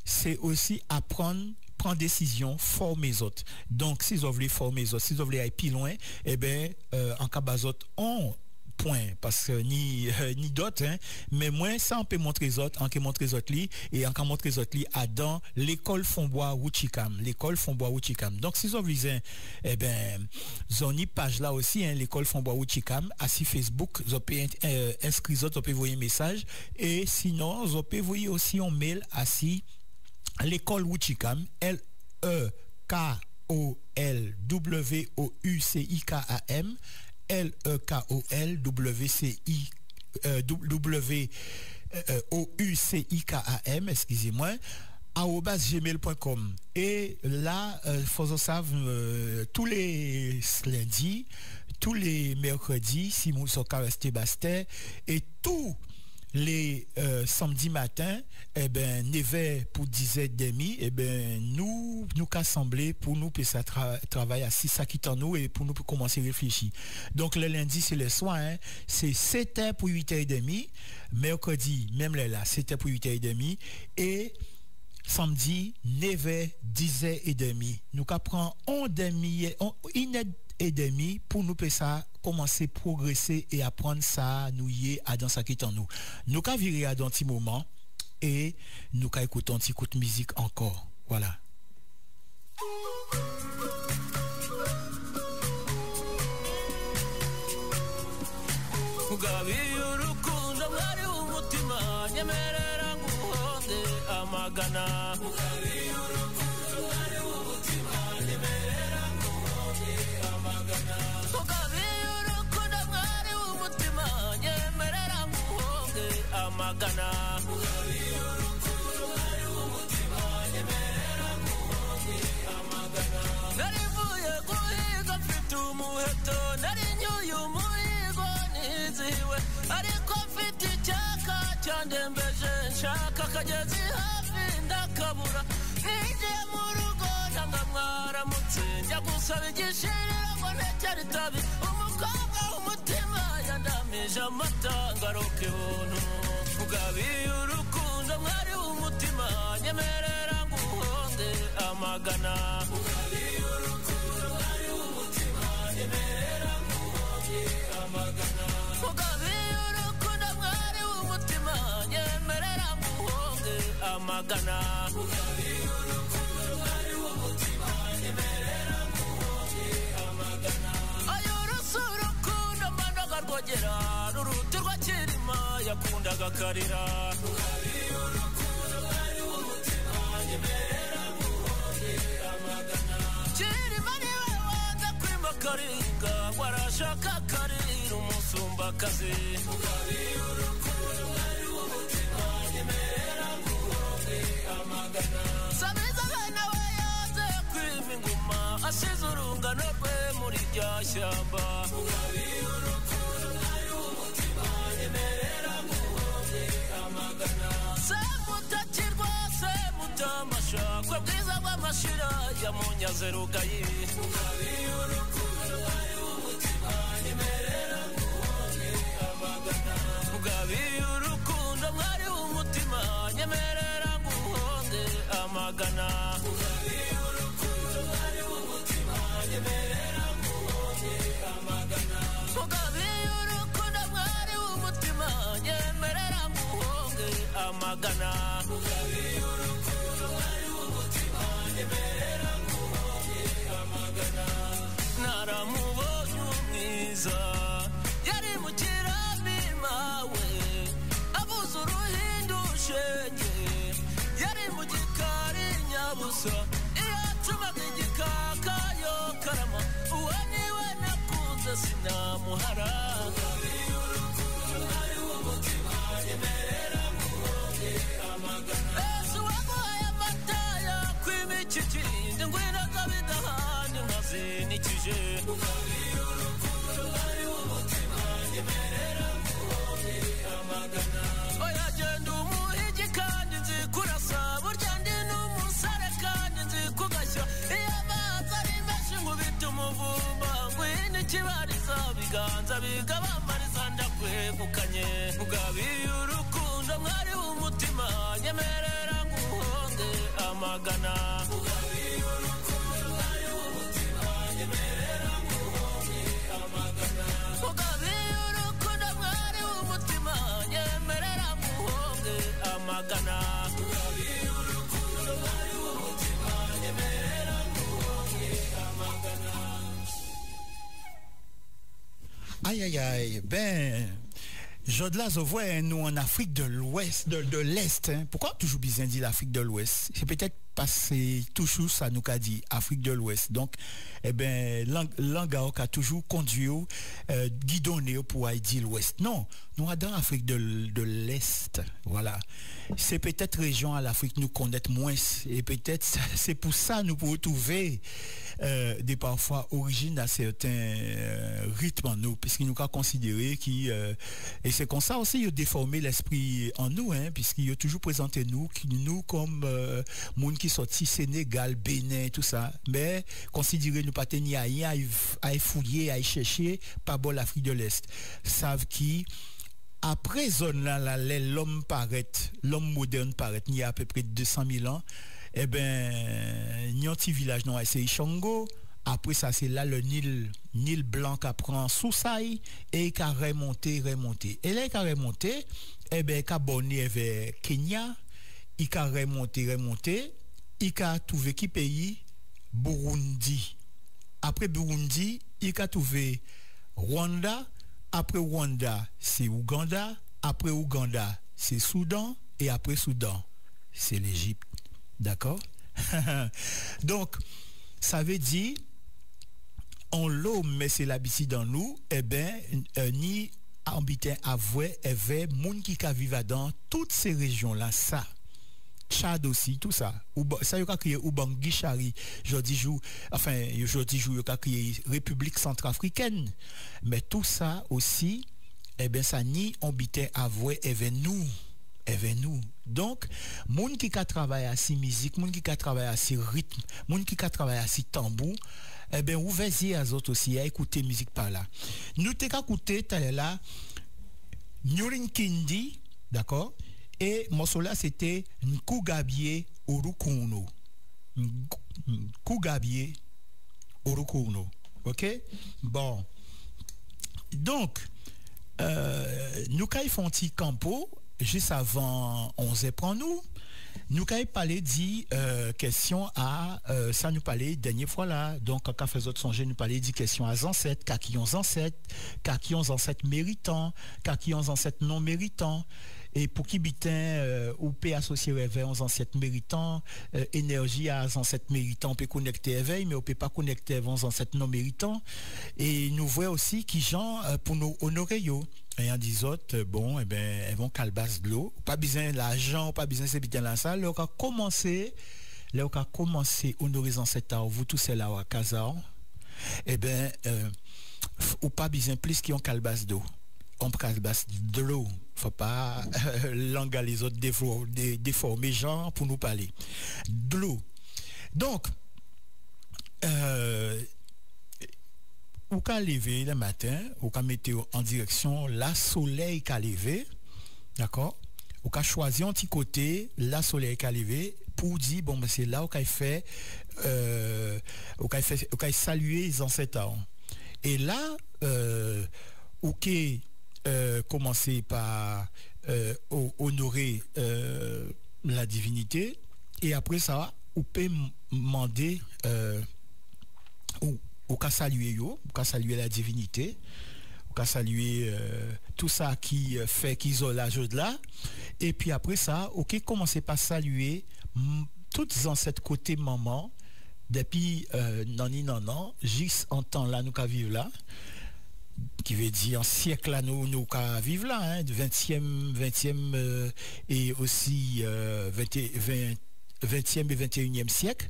c'est aussi apprendre, prendre décision, former les autres. Donc si vous voulez former les autres, si vous voulez aller plus loin, et ben en cas bas autres on point parce que ni d'autres mais moi ça on peut montrer les autres, on peut montrer les autres li et on peut montrer les autres li à dans l'école Fonbois Wuchikam, donc si vous visez zone page là aussi l'école Fonbois Wuchikam à si Facebook vous pouvez inscrire vous pouvez envoyer un message et sinon vous pouvez envoyer aussi un mail à si l'école Wuchikam LEKOLWOUCIKAM LEKOLWOUCIKAM, excusez-moi, @gmail.com. Et là, faut savoir tous les lundis, tous les mercredis, si nous sommes restés bastés, et tous les samedis matin, 9h pour 10h30, nous qu'assembler pour nous pour ça travailler à 6 ça qui en nous et pour nous pour commencer à réfléchir. Donc le lundi c'est le soir, c'est 7h pour 8h30, mercredi même là 7h pour 8h30 et samedi 9h 10h30. Nous qu'apprend une et demi pour nous pour ça commencer à progresser et apprendre ça nous y à dans ça qui est en nous. Nous qu'à virer à dans petit moment et nous qu'à écouter un petit coup de musique encore. Voilà. Shaka kagezi hafi ndakabura nije mu rugo ndangamwara mutsinja gusaba igishirira ngo ntecyari tabi umukobwa w'umutima yandamije amata ngaroke buntu ugabiye urukundo mwari w'umutima nyemerera nguhonde amagana ugabiye urukundo mwari w'umutima nyemerera nguhonde amagana ugabiye urukundo mwari w'umutima nyemerera nguhonde amagana ugabiye urukundo mwari w'umutima nyemerera nguhonde amagana ayo rusurukundo mbandaga rwogera ruruti rwa kirima yakundaga karira ugabiye urukundo mwari w'umutima nyemerera nguhonde karinga warashaka karira umusumba kazi ugabiye urukundo mwari w'umutima nyemerera nguhonge amagana Sabiza bene we yaze kwima inguma asize urungano rwe muri rya shyamba ugabiye urukundo mwari w'umutima nyemerera nguhonge amagana Semutakirwa semutamasha kwa bwiza bw'amashira ya munyaze rugayi ugabiye urukundo mwari w'umutima nyemerera nguhonge amagana ugabiye urukundo mwari w'umutima nyemerera nguhonge amagana ugabiye urukundo mwari w'umutima nyemerera nguhonge amagana ugabiye urukundo mwari w'umutima nyemerera nguhonge amagana ugabiye urukundo mwari w'umutima nyemerera nguhonge amagana naramubonye umwiza yari mu kirambi mawe avuze uruhindu shenge yari mu gikari nyabusa iyo acumaga igikaka yo karama uwo niwe nakunze sinamuhara ugabiye urukundo mwari w'umutima nyemerera nguhonge amagana ese waguhaye amata yakwima ikikindi ngwino zabidahandi nkazinikije ugabiye urukundo mwari w'umutima nyemerera nguhonge amagana oya genda umuhigi kandi nzi kurasa burya ndi n'umusare kandi nzi kugashya iyo amazi ari menshi nkubita umuvumba ngwino ikibariza biganza bigabamariza ndakwegukanye ugabiye urukundo mwari w'umutima nyemerera nguhonge amagana ugabiye urukundo mwari w'umutima nyemerera nguhonge amagana ugabiye urukundo mwari w'umutima nyemerera nguhonge amagana ugabiye urukundo mwari w'umutima nyemerera nguhonge amagana Aïe, aïe, aïe. Ben, Jodla Zovoy, nous en Afrique de l'Ouest, de l'Est. Hein. Pourquoi toujours bien dit l'Afrique de l'Ouest? C'est peut-être parce que toujours ça nous a dit Afrique de l'Ouest. Donc, eh ben, l'Angao a toujours conduit, guidonné pour dire l'Ouest. Non, nous sommes dans l'Afrique de l'Est. Voilà. C'est peut-être région à l'Afrique nous connaître moins. Et peut-être c'est pour ça nous pouvons trouver des parfois origines à certains rythmes en nous, puisqu'il nous a considéré et c'est comme ça aussi il a déformé l'esprit en nous, hein, puisqu'il a toujours présenté nous comme monde qui sorti Sénégal, Bénin, tout ça, mais considéré nous pas tenir à rien, à fouiller, à chercher, pas bon l'Afrique de l'Est. Savent qui après zone là, l'homme moderne paraît, il y a à peu près 200 000 ans. Eh ben, il y a un petit village non, c'est Ishango. Après ça, c'est là le Nil blanc qui prend sous ça et qui a remonté. Et là, il a remonté, eh ben, il a abonné vers Kenya, il a remonté, il a trouvé qui pays? Burundi. Après Burundi, il a trouvé Rwanda. Après Rwanda, c'est Ouganda. Après Ouganda, c'est Soudan. Et après Soudan, c'est l'Égypte. D'accord? Donc, ça veut dire, on l'homme, mais c'est l'habitude dans nous, eh bien, ni habitant avoué, et vers moun qui vivent dans toutes ces régions-là, ça. Tchad aussi, tout ça. Ça, il a créé Ubangui Chari, aujourd'hui jour, il a créé République centrafricaine. Mais tout ça aussi, eh bien, ça ni habitant avoué, et vers nous. Donc, moun qui a travaillé à si musique, moun qui a travaillé à si rythme, moun qui a travaillé à si tambour, eh bien, ouvrez-y à autres aussi à écouter musique par là. Nous t'ai écouté là, Nyurinkindi, d'accord? Et morceau là c'était Nkugabie Orukuno. Nkugabie Orukuno. OK? Bon. Donc, nous quand ils font un petit campo juste avant 11h pour nous quand parler dit question à ça nous parlait dernière fois là, donc quand fait autres songer nous parlait dit question à ancêtres, qui ont ancêtres méritants, qui ont ancêtres non méritants, et pour qui bitin ou peut associer vers uns ancêtres méritants, énergie à ancêtres méritants, on peut connecter éveil, mais on peut pas connecter vers uns ancêtres non méritants. Et nous voyons aussi qui gens pour nous honorer yo. Et en disant bon, eh ben, elles vont calbasse de l'eau, pas besoin d'argent, pas besoin de ces bitin là ça, là on a commencé honorer les ancêtres, vous tous c'est là à Casa, eh ben, ou pas besoin plus qui ont calbasse d'eau. On calbasse de l'eau. Faut pas languer les autres déformer gens pour nous parler. De l'eau. Donc, ou qu'à lever le matin, ou qu'à mettre en direction la soleil qu'a levé, d'accord? Ou qu'à choisir un petit côté la soleil qu'a levé pour dire bon ben c'est là où qu'à fait où qu'à saluer les ancêtres. Et là ou qu'est commencer par honorer la divinité et après ça ou peut demander ou qu'à saluer la divinité ou qu'à saluer tout ça qui fait qu'ils ont l'âge de là et puis après ça ok commencer par saluer toutes en cette côté maman depuis non juste en temps là nous qu'à vivre là qui veut dire en siècle là nous qu'à vivre là hein, 20e et aussi 20e et 21e siècle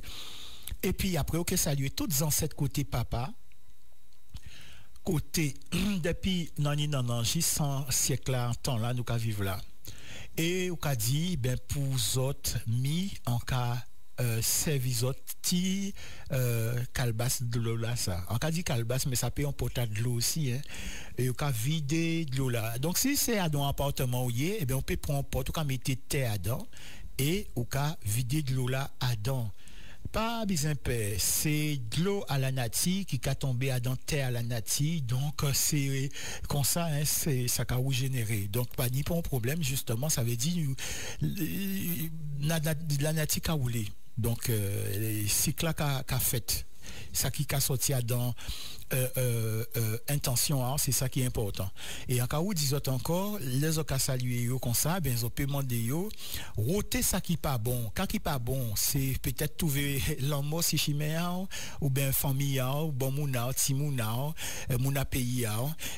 et puis après ok saluer toutes en cette côté papa côté depuis non juste 100 siècle là en temps là nous qu'à vivre là et on a dit ben pour autres mis en cas servisotti calbasse de l'eau là ça on a dit calbasse mais ça peut emporter de l'eau aussi hein et on a vidé de l'eau là donc si c'est à dans appartement où y est ben on peut prendre porte on mettre terre dedans et on a vidé de l'eau là dedans pas besoin père c'est de l'eau à la nature qui a tombé à dans terre à la nature donc c'est comme ça hein, c'est ça qu'a généré donc pas ni pas un problème justement ça veut dire la nature qu'a roulé donc cycle là qu'a fait ça qui a sorti dans intention hein, c'est ça qui est important et en cas où disent encore les autres saluer yo comme ça ben ils ont demander yo roter ça qui pas bon quand qui pas bon c'est peut-être trouver l'amour si chimère ou ben famille ou bon mouna ti mouna mouna pays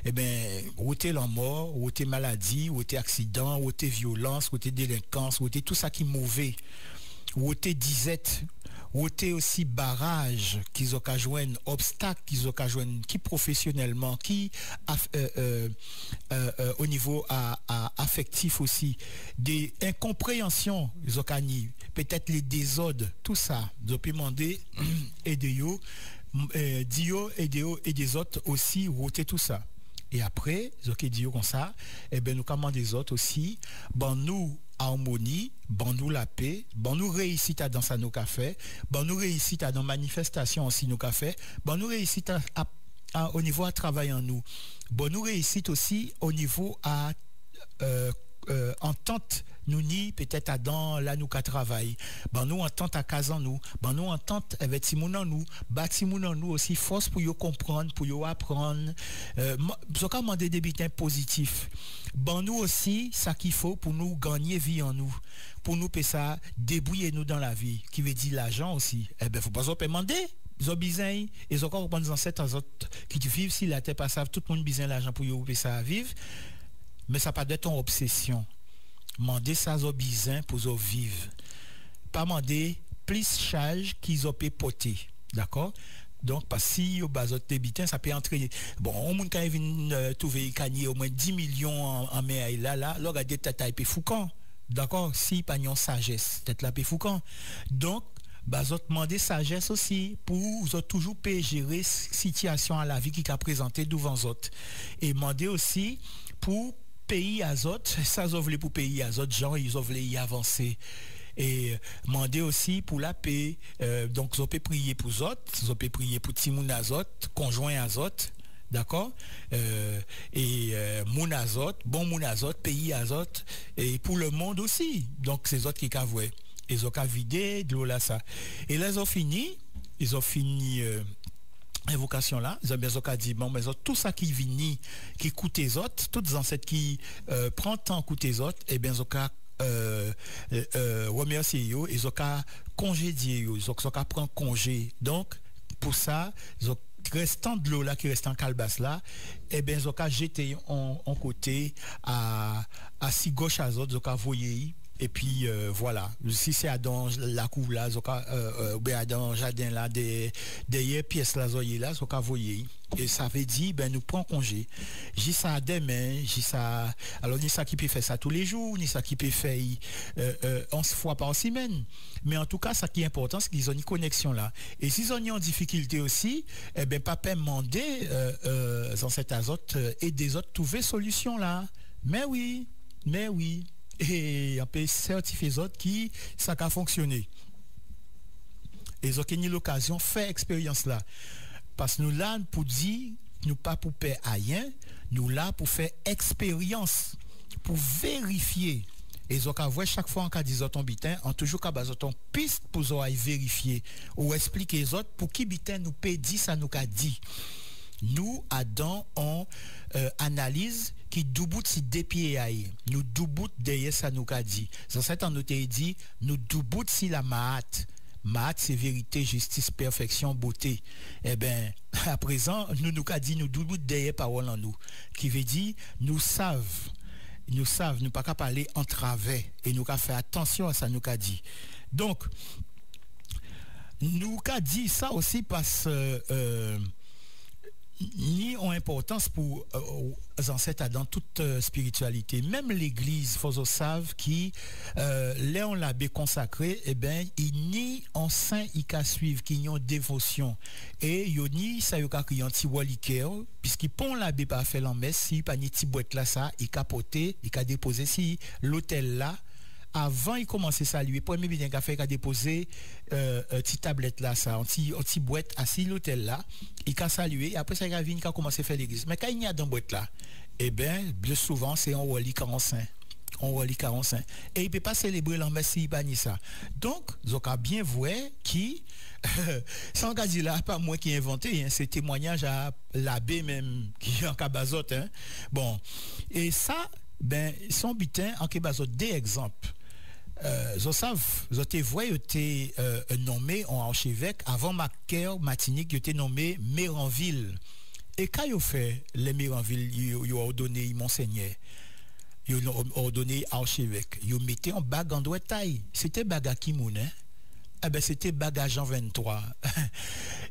et ben roter l'amour roter maladie roter accident roter violence roter délinquance roter tout ça qui mauvais roter disette roter aussi barrage qu'ils ont joindre obstacle qu'ils ont joindre qui professionnellement qui au niveau affectif aussi des incompréhensions ils ont peut-être les désordres tout ça ils ont pu demander aider yo dio et des autres aussi roter tout ça et après ils ont dit comme ça et ben nous commandons des autres aussi bon nous harmonie, bon nous la paix, bon nous réussite à dans ça nos cafés, bon nous réussite à dans manifestation aussi nos cafés, bon nous réussite au niveau à travailler en nous, bon nous réussite aussi au niveau à entente nous ni peut-être à dans là nous qu'à travail ben nous entente à casan nous ben nous entente avec Timoun nous bâtimoun nous aussi force pour yo comprendre pour yo apprendre so ka demander des bitins positifs ben nous aussi ça qu'il faut pour nous gagner vie en nous pour nous peut ça débrouiller nous dans la vie qui veut dire l'argent aussi ben faut pas demander ils ont besoin ils encore prendre dans cette autres qui vivent si la terre pas savent tout le monde besoin l'argent pour yo ça vivre mais ça pas d'être une obsession demander ça aux besoin pour zo vivre pas demander plus charge qu'ils ont porter d'accord donc parce si au bazot débitant ça peut entrer bon on monde quand vient trouver gagner au moins 10 millions en mer là regarder tata et foucan d'accord si pas une sagesse tête là foucan donc bazot demander sagesse aussi pour toujours gérer situation à la vie qui a présenté devant autres et demander aussi pour pays azote ça ils voulaient pour pays azote genre ils voulaient y avancer et demander aussi pour la paix donc ils ont prier pour autres ils ont prier pour Timoun azote conjoint azote d'accord et moun azote bon moun azote pays azote et pour le monde aussi donc c'est autres qui cavoué ils ont qu'à vider de l'eau là ça et là ils ont fini invocation là, Zoka dit bon mais tout ça qui vini qui coûte les autres, toutes les ancêtres qui prend temps coûte les autres, et bien Zoka remercier yo et Zoka congédier yo, Zoka prend congé. Donc pour ça, restant de l'eau là qui reste en calebasse là, et bien Zoka jeter en côté à si gauche à autres, Zoka voyer. Et puis voilà, si c'est dans la cour là, ou bien dans le jardin là, derrière pièce là, là, voyez. Et ça veut dire, ben nous prenons congé. J'ai ça demain, j'ai ça. Alors ni ça qui peut faire ça tous les jours, ni ça qui peut faire 11 fois par semaine. Mais en tout cas, ça qui est important, c'est qu'ils ont une connexion là. Et s'ils ont une difficulté aussi, eh ben papa demander dans cet azote et des autres trouver solution là. Mais oui. Et on peut certifier les autres qui ça a fonctionné. Et ils ont eu l'occasion de faire expérience là. Parce que nous là pour dire, nous pas pour faire rien, nous là pour faire expérience, pour vérifier. Et ils ont qu'à voir chaque fois en cas des autres bitin, en toujours qu'à baser ton piste pour vérifier ou expliquer les autres pour qui bitin nous peut dire ça nous qu'a dit. Nous Adam on analyse qui doubout si dépied aïe nous doubout derrière ça nous qu'a dit ça c'est en nous dit nous doubout si la maat c'est vérité justice perfection beauté eh ben à présent nous qu'a dit nous doubout derrière parole en nous qui veut dire nous savons nous pas qu'à parler en travers et nous qu'à faire attention à ça nous qu'a dit donc nous qu'a dit ça aussi parce ni ont importance pour les ancêtres dans toute spiritualité. Même l'Église, faut savent qui Léon l'abbé consacré, eh ben il ni en saint il ka suivre qui ont dévotion et yo ni ça yo ka crier anti waliker puisqu'il pont l'abbé pas fait la messe si pas ni petit boîte là ça il capoter il ka déposer si l'hôtel là avant il commençait à saluer premier bien qu'a fait qu'a déposé petite tablette là ça petit boîte assis l'hôtel là il a salué et après ça il a venu qu'a commencé à faire l'église mais quand il y a dans boîte là et ben bien souvent c'est en wali 45 et il peut pas célébrer la messe s'il pas ni ça donc zoka bien vrai qui sans qu'a dit là pas moi qui ai inventé hein, c'est témoignage à l'abbé même qui en cabazote hein. Bon et ça ben son bitin en cabazote des exemples je savent, je te vois, je t'ai nommé en archevêque avant Macaire Martinique, je t'ai nommé Méranville. Et quand il fait les Méranville, il a ordonné monseigneur, il a ordonné archevêque, il mettait en bague en doigt taille. C'était bague à Kimoun, hein? Eh ben c'était bague à Jean 23.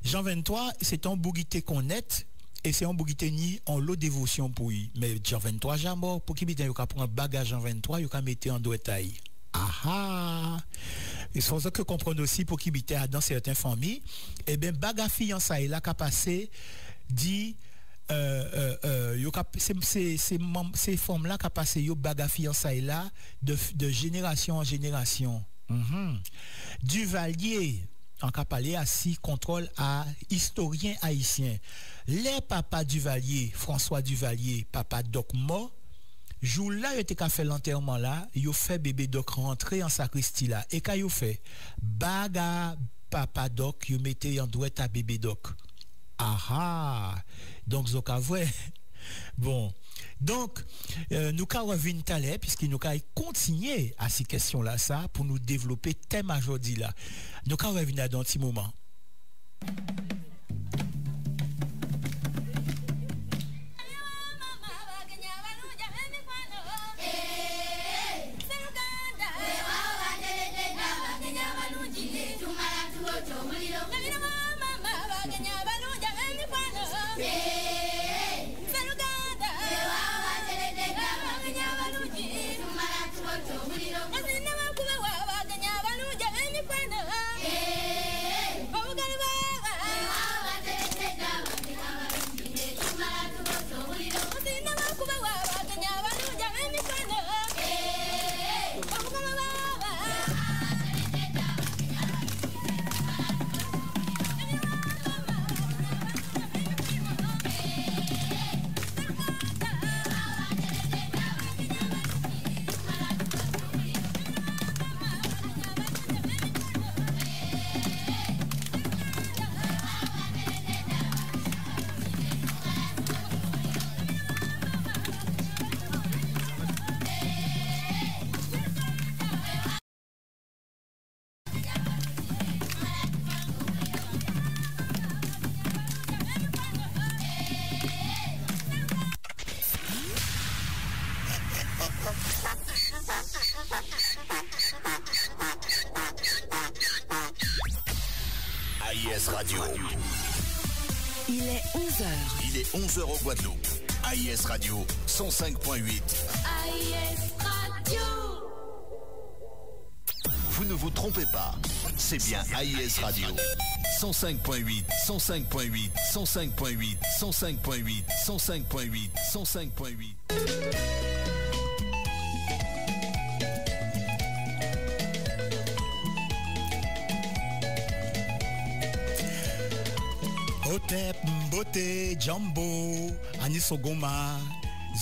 Jean 23, c'est un bourguité qu'on est. Et c'est un bourguité ni en lot dévotion pour lui. Mais Jean 23, j'ai mort. Pour qui il y a un bagage Jean 23, il a mettre en doigt taille. Il faut que comprendre aussi pour qui bitait dans certaines familles et ben baga fiançailles là qu'a passé dit ces formes là qu'a passé yo baga fiançailles là de génération en génération. Duvalier en qu'a parlé assis contrôle à historien haïtien les papa Duvalier François Duvalier papa Doc mort jour là il était qu'a fait l'enterrement là il fait bébé Doc rentrer en sacristie là et quand il fait baga papa Doc il mettait en doigt à bébé Doc donc zoka vrai bon donc nous ca revenir tout à l'heure puisqu'il nous ca continuer à ces questions là ça pour nous développer thème aujourd'hui là nous ca revenir dans un petit moment. AIS Radio. Il est 11h. Il est 11h au Guadeloupe. AIS Radio 105.8. AIS Radio. Vous ne vous trompez pas, c'est bien AIS Radio. 105.8, 105.8, 105.8, 105.8, 105.8, 105.8. Hotep, Mbote, Jambo, Anisogoma,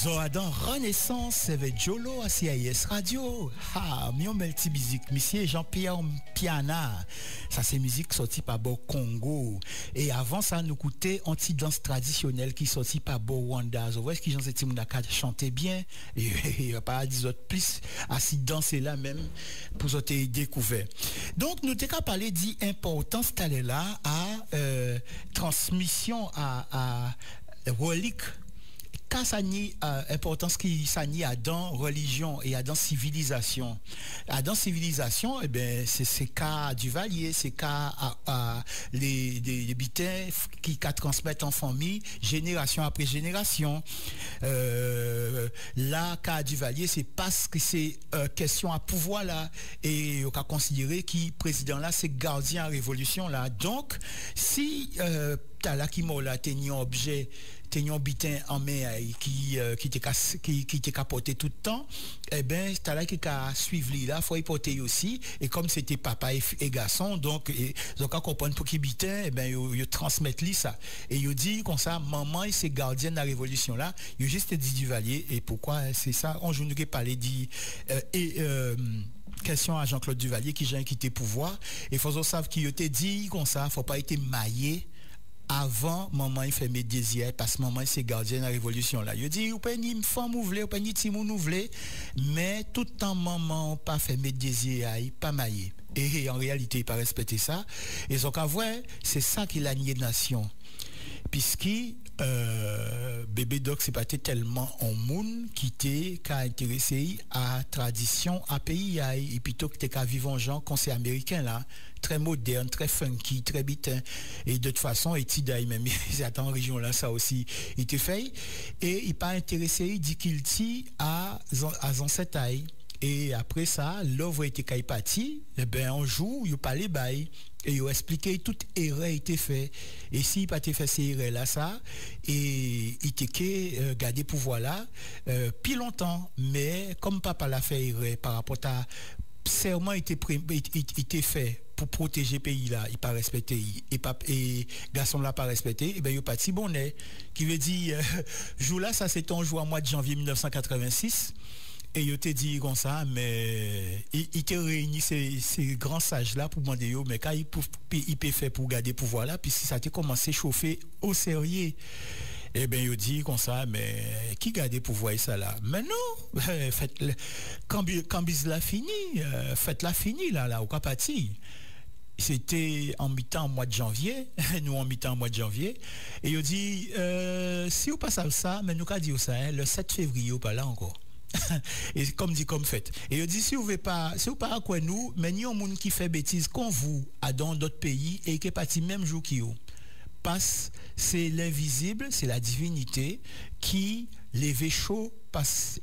Zoadan Renaissance avec Jolo à CIS Radio. Ah, mion melti musique, monsieur Jean-Pierre Piana. Ça c'est musique sortie par Bo Congo. Et avant ça nous coûtait anti-danse traditionnelle qui sortit par Bo Rwanda. Vous voyez ce que j'en sais ti mounaka chanter bien et pas des autres plus assis danser là même pour autres découvert. Donc nous t'ai qu'à parler d'importance telle là à transmission à relique. Quand ça nie importance qui ça nie à dans religion et à dans civilisation. À dans civilisation, eh ben c'est cas du Valier, c'est cas les bitins qui transmettent en famille génération après génération. Là cas du Valier, c'est parce que c'est question à pouvoir là et on a considéré qui président là c'est gardien à révolution là. Donc si t'as là qui m'a là tenu objet tenons bitin en main qui t'est capoté tout le temps, eh ben t'as là qui a suivre là faut y porter aussi et comme c'était papa et garçon donc à comprendre pour qui bitin eh ben yo transmettre lui ça et yo dit comme ça maman c'est gardienne de la révolution là yo juste dit du Valier et pourquoi c'est ça on joue parler dit question à Jean-Claude Duvalier qui j'ai quitté pouvoir et faut savoir qu'il te dit comme ça faut pas être maillé avant maman il fait mes désirs parce que maman c'est gardien de la révolution là. Il dit ou pas ni femme ou vle ou pas ni timoun ou vle mais tout le temps maman pas fait mes désirs pas maillé et en réalité il pas respecter ça et donc à vrai c'est ça qui l'a nié nation puisque bébé doc c'est pas tellement en monde qui t'est intéressé à tradition à pays et plutôt que t'es qu'à vivre en gens conseil américain là très moderne très funky très bitin et de toute façon et Tidaï même ils attendent en région là ça aussi il te fait et il pas intéressé il dit qu'il t'y à ancêtres et après ça l'œuvre était caipati et ben on joue il parlait bail et il expliqué toute erreur était fait et si pas te fait ces erreurs là ça et il était garder pouvoir là plus longtemps mais comme papa l'a fait erreur par rapport à serment était fait pour protéger pays là il pas respecté et garçon là pas respecté et ben il pas si bonnet qui veut dire jour là ça c'est un jour en mois de janvier 1986 et il te dit comme ça mais il te réunit ces grands sages là pour demander yo mais quand il peut faire pour garder pouvoir là puis si ça te commencé chauffer au sérieux et ben il dit comme ça mais qui garde pouvoir ça là mais non faites quand la fini faites la fini là au capati c'était en mi-temps au mois de janvier nous en mi-temps au mois de janvier et il dit si vous passez ça mais nous qu'a dit ça hein, le 7 février pas là encore et comme dit comme fait et il dit si vous pas quoi nous mais ni un monde qui fait bêtise qu'on vous à dans d'autres pays et qui est parti même jour qui vous passe c'est l'invisible c'est la divinité qui levait chaud parce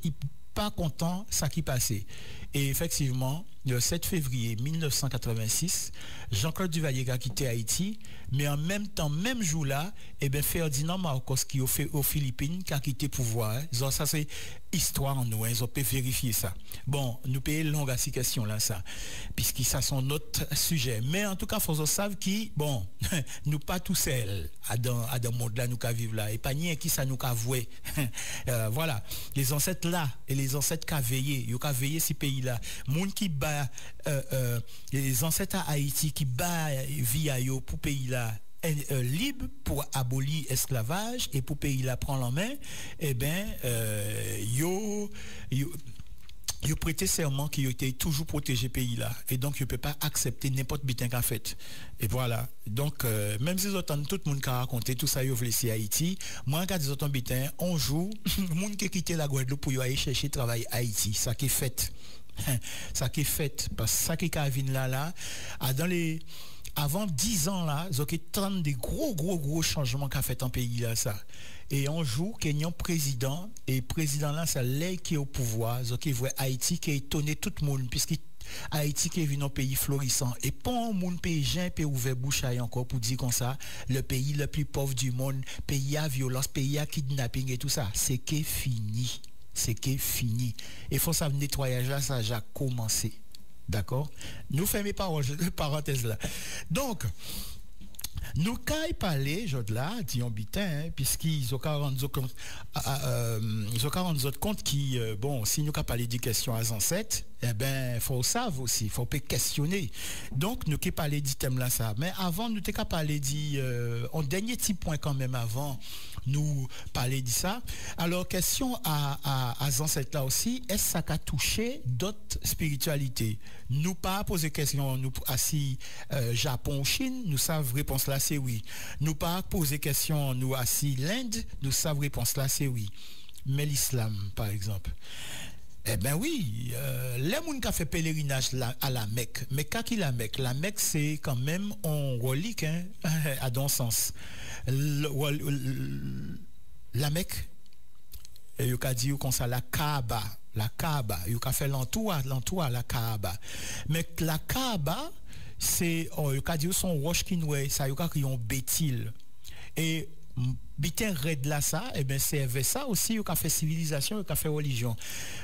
pas content ça qui passait et effectivement le 7 février 1986 Jean-Claude Duvalier a quitté Haïti mais en même temps même jour là et ben Ferdinand Marcos qui au fait aux Philippines qui a quitté pouvoir hein. Ça c'est histoire en nous hein. On peut vérifier ça bon nous payons longue à ces questions là ça puisque ça sont notre sujet mais en tout cas faut savoir qui bon nous pas tout seuls à dans monde là nous qu'à vivre là et pas ni qui ça nous qu'à vouer voilà les ancêtres là et les ancêtres qu'a veillé yo qu'a veillé ces pays là monde qui bat les ancêtres à Haïti qui bat via yo pour pays là libre pour abolir esclavage et pour pays là prendre en main et ben yo prêté serment qui était toujours protégé pays là et donc il peut pas accepter n'importe bitin qu'a fait et voilà donc même si autant tout le monde qui a raconté tout ça yo veut laisser Haïti moi quand des autres bitin on joue monde qui quitté la Guadeloupe pour aller chercher travail Haïti ça qui est fait ça qui est fait parce que ça qui vient là dans les avant 10 ans là, ils ont tant des gros changements qu'a fait en pays là ça. Et un jour, qu'il y a un président, et président là, c'est l'œil qui est au pouvoir, ils voient Haïti qui est étonné tout le monde, puisque Haïti qui est venu un pays florissant. Et pas un monde pays jeune peut ouvrir bouche encore pour dire comme ça, le pays le plus pauvre du monde, pays à violence, pays à kidnapping et tout ça, c'est qu'est fini. C'est qu'est fini. Et faut ça nettoyage là, ça a déjà commencé. D'accord? Nous faisons mes parenthèses là. Donc, nous quand parler là disons bitin puisqu'ils ont 40 autres compte qui bon si nous parler de questions à ancêtres eh ben faut savoir aussi faut pas questionner donc nous qui parler du thème là ça mais avant nous t'ai qu'à parler un dernier petit point quand même avant nous parler de ça alors question à ancêtres là aussi est-ce ça qu'a touché d'autres spiritualités nous pas poser question nous assis Japon ou Chine nous savons réponse là c'est oui nous pas poser question nous assis l'Inde nous savons réponse là c'est oui mais l'islam par exemple eh ben oui, les gens qui ont fait pèlerinage à la Mecque, mais qu'est-ce qu'il la Mecque, c'est quand même un relique, hein, à don sens. La Mecque, il y a dit comme ça, la Kaaba, il y a fait l'entour à la Kaaba. Mais la Kaaba, c'est, il y a dit son roche qui nous est, ça, il y a un bétil. Et bitin red là ça et ben c'est ça aussi il a fait civilisation il a fait religion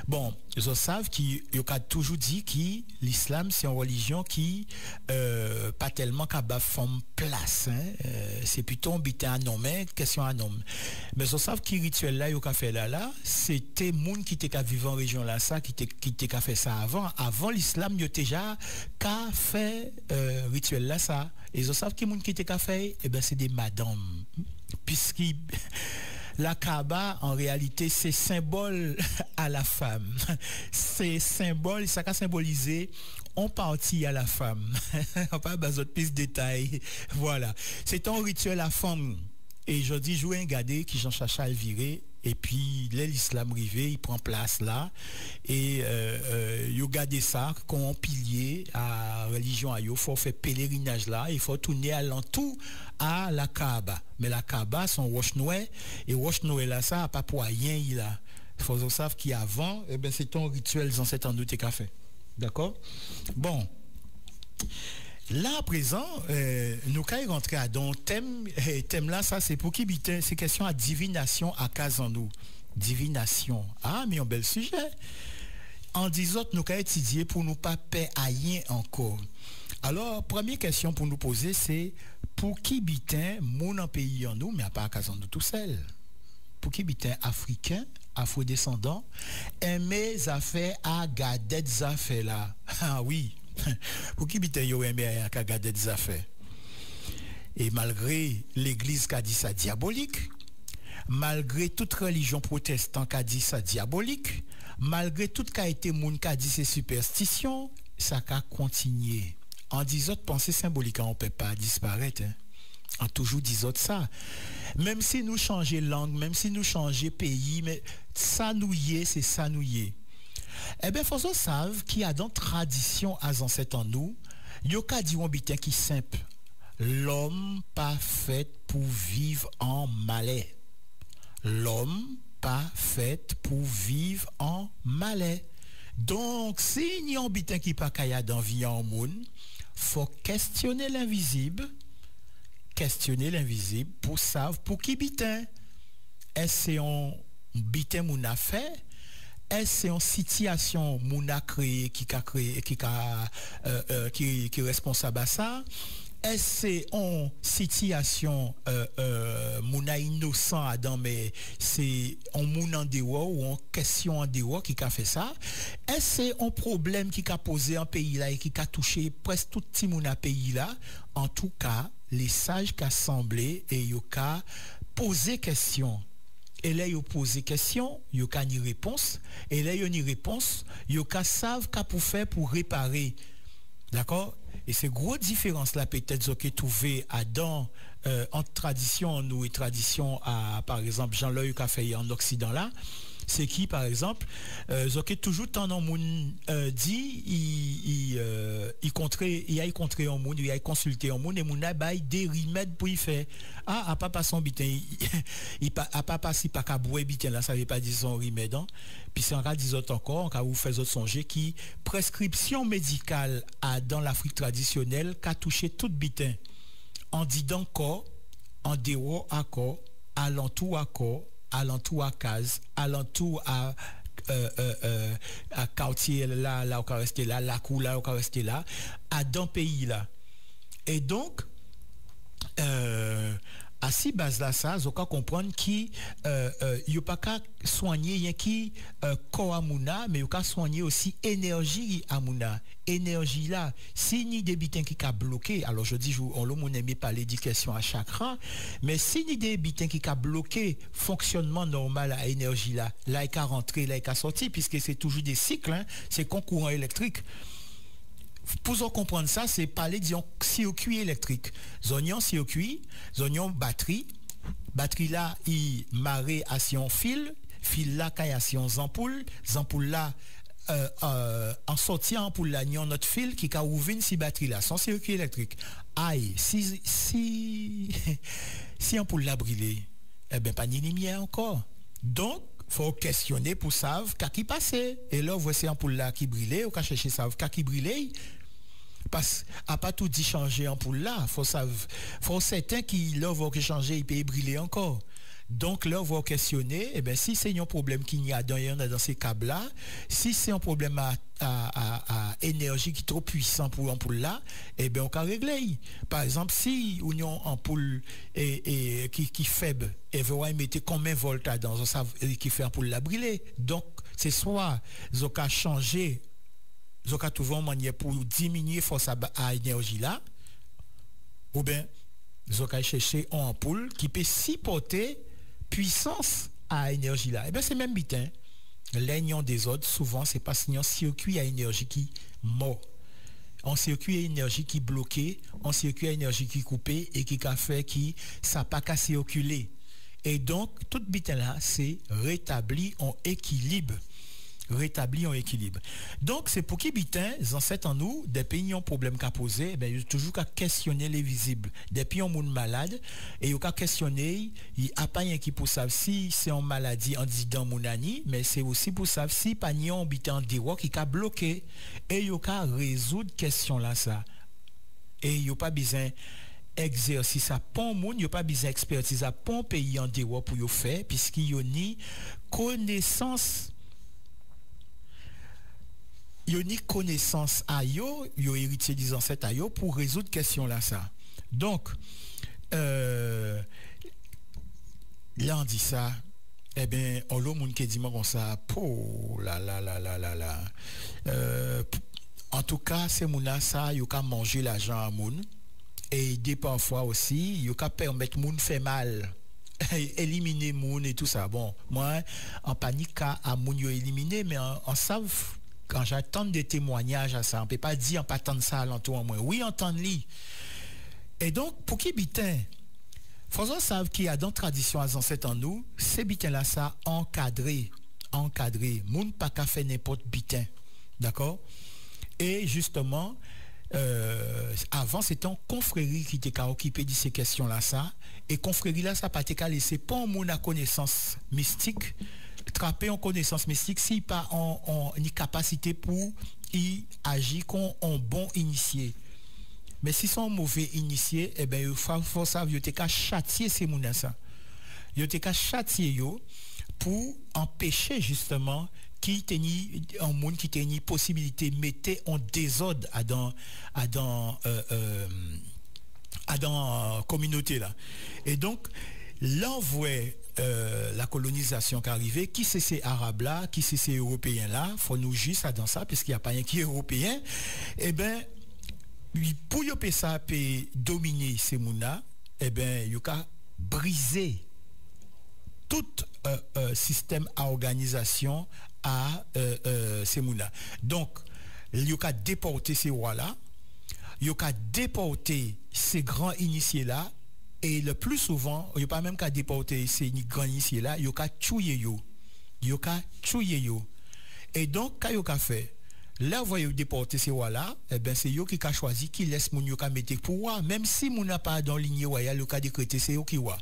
bon ils savent qui il a toujours dit que l'islam c'est une religion qui pas tellement capable forme place hein? C'est plutôt bitin à nommer question à nommer mais ils savent qui rituel là il a fait là c'était monde qui était qu'à vivre en région là ça qui était qu'à fait ça avant l'islam il déjà qu'a fait rituel là ça et ils savent qui monde qui était qu'à fait et ben c'est des madames puisque la Kaaba en réalité c'est symbole à la femme c'est symbole ça a symbolisé on partit à la femme on pas besoin de plus de détails voilà c'est un rituel à femme et je dis jouer un gadé qui Jean Chacha viré et puis l'islam rivé il prend place là et yo gardé ça comme un pilier à religion il faut faire pèlerinage là il faut tourner alentour à la Kaaba mais la Kaaba son roche noire et roche noire là ça pas pour rien il là il faut savoir qu'avant eh ben c'est un rituel dans cet endroit qu'a fait d'accord bon là à présent nous quand rentrer à dans thème là ça c'est pour qui bitin c'est question à divination à Kazandou divination ah mais un bel sujet en disant nous quand étudier pour nous pas paix à rien encore alors première question pour nous poser c'est pour qui bitin mon en pays en nous mais à pas à Kazandou tout seul pour qui bitin africain afro-descendant aimer affaires à garder des affaires là ah oui pour qui bite yo aimé à garder des affaires et malgré l'église qui a dit ça diabolique malgré toute religion protestante qui a dit ça diabolique malgré tout qui a été moun qui a dit c'est superstition ça a continué en disant pensée symbolique on peut pas disparaître hein. En toujours disant ça même si nous changer langue même si nous changer pays mais ça nous y est c'est ça nous y est. Eh bien, faut qu'on sache qu'il y a dans tradition à ancêtres en nous, il y a dit un bitin qui simple. L'homme pas fait pour vivre en malais. L'homme pas fait pour vivre en malais. Donc, si y a un bitin qui pas kaya dans vie en monde, faut questionner l'invisible pour savoir pour qui bitin. Est-ce que un bitin mon affaire? Est-ce c'est une situation mouna créé qui est responsable à ça est-ce c'est une situation mouna innocent Adam mais c'est un moun en dehors ou en question en dehors qui a fait ça est-ce c'est un problème qui a posé un pays là et qui a touché presque tout petit mouna pays là en tout cas les sages qui semblé et yo ka poser question. Et là, ils posent des questions, ils n'ont pas ni réponse. Et là, ils ont ni réponse, ils n'ont pas savent qu'à pour faire pour réparer. D'accord? Et c'est grosse différence là, peut-être, que trouvé dans entre tradition nous et tradition à, par exemple, Jean-Loïc a fait en Occident là. c'est qui par exemple zoké toujours tant dans moun dit il a contré un monde, il a consulté un monde et moun a bail des remèdes pour y faire a pas son bitin il a pas si pas ka boire bitin là ça veut pas dire son remède hein? Puis c'est encore des autres encore quand vous faites autres songer qui prescription médicale a dans l'Afrique traditionnelle qu'a touché tout bitin en dit encore en dehors à corps alentour à corps alentour à case alentour à quartier là au rester là la cour là au rester là à dans pays là et donc à si base là ça vous pouvez comprendre qui yo pas qu'à soigner rien qui corps amuna mais yo qu'à soigner aussi énergie amuna énergie là si ni des bitins qui a bloqué alors je dis on le monde aime parler d'éducation à chakra mais si ni des bitins qui a bloqué fonctionnement normal à énergie là il a rentré là il a sorti puisque c'est toujours des cycles hein, c'est comme courant électrique. Pour comprendre ça, c'est parler d'un circuit électrique. Zonion circuit, zonion batterie là, il marre à son fil là, il à son ampoule là, en sortant ampoule là, il y a notre fil qui a ouvert si batterie là, son circuit électrique. Aïe, si ampoule là brûlé, eh ben pas ni lumière encore. Donc, faut questionner pour savoir qu'à qui passait et là voici ampoule là qui brûlait ou qu'à chercher savoir qu'à qui brûlait parce à pas tout dit changer ampoule là faut certain qui là va changer il peut brûler encore donc là va questionner et ben si c'est un problème qu'il y a dans ces câbles là si c'est un problème à énergie qui est trop puissant pour ampoule là et ben on peut régler par exemple si on a une ampoule et qui faible et vous mettez combien volts dans ça qui fait ampoule la brûler donc c'est soit zoka changer zoka trouver une manière pour diminuer force à énergie là ou bien zoka chercher une ampoule qui peut supporter puissance à énergie là et ben c'est même bitin l'union des autres souvent c'est parce qu'il y a un circuit à énergie qui mort un circuit à énergie qui bloqué un circuit à énergie qui coupé et qui a fait qui ça pas qu'à circuler et donc tout bitin là c'est rétabli en équilibre donc c'est pour qui bitin ancêtres en nous des pays ont problème qu'a posé ben il toujours qu'à questionner les visibles des pays ont monde malade et il qu'à questionner il a pas rien qui pour savoir si c'est en maladie en disant monani mais c'est aussi pour savoir si pas ni on bitin en dehors qui a bloqué et il qu'à résoudre question là ça et il pas besoin exercice à pont monde il pas besoin expertise à pont pays en dehors pour yo faire puisqu'il y a ni connaissance à yo héritier des ancêtres à yo pour résoudre question là ça donc là on dit ça eh ben on le monde qui dit moi comme ça pour en tout cas c'est moun là ça yo ka manger l'argent à moun et des parfois aussi yo ka permettre moun faire mal éliminer moun et tout ça bon moi en panique à moun yo éliminer mais en savent quand j'attends des témoignages à ça on peut pas dire on pas attendre ça à l'entour moi oui entendre li et donc pour qui bitin faut savoir qu'il y a dans tradition à ancêtres en nous ces bitin là ça encadré moun pas qu'à faire n'importe bitin d'accord et justement avant c'était une confrérie qui était occupée de ces questions là ça et confrérie là ça pas été laisser pas mon connaissance mystique trapper en connaissance mystique si pas en une capacité pour y agir comme un bon initié mais si sont mauvais initié eh ben il faut savoir te ka châtier ces moun ça yo te ka châtier yo pour empêcher justement qui teni un monde qui teni possibilité mettre en désordre à dans communauté là et donc l'envoi la colonisation qui arrivait qui c'est ces arabes là qui c'est ces européens là faut nous juste dans ça parce qu'il y a pas rien qui est européen et ben pour yo ça peut dominer ces mouna et ben yo ka briser tout système à organisation à ces mouna donc yo ka déporter ces rois là yo ka déporter ces grands initiés là et le plus souvent il n'y a pas même qu'à déporter ces grands initiés là il y a qu'à tuer yo yo ka tuye yo. Et donc quand yo ka fait là voyez déporter ces là eh ben c'est yo qui a choisi qui laisse moun yo ka mettre pouvoir même si moun n'a pas dans lignée royale yo ka décréter c'est yo qui wa.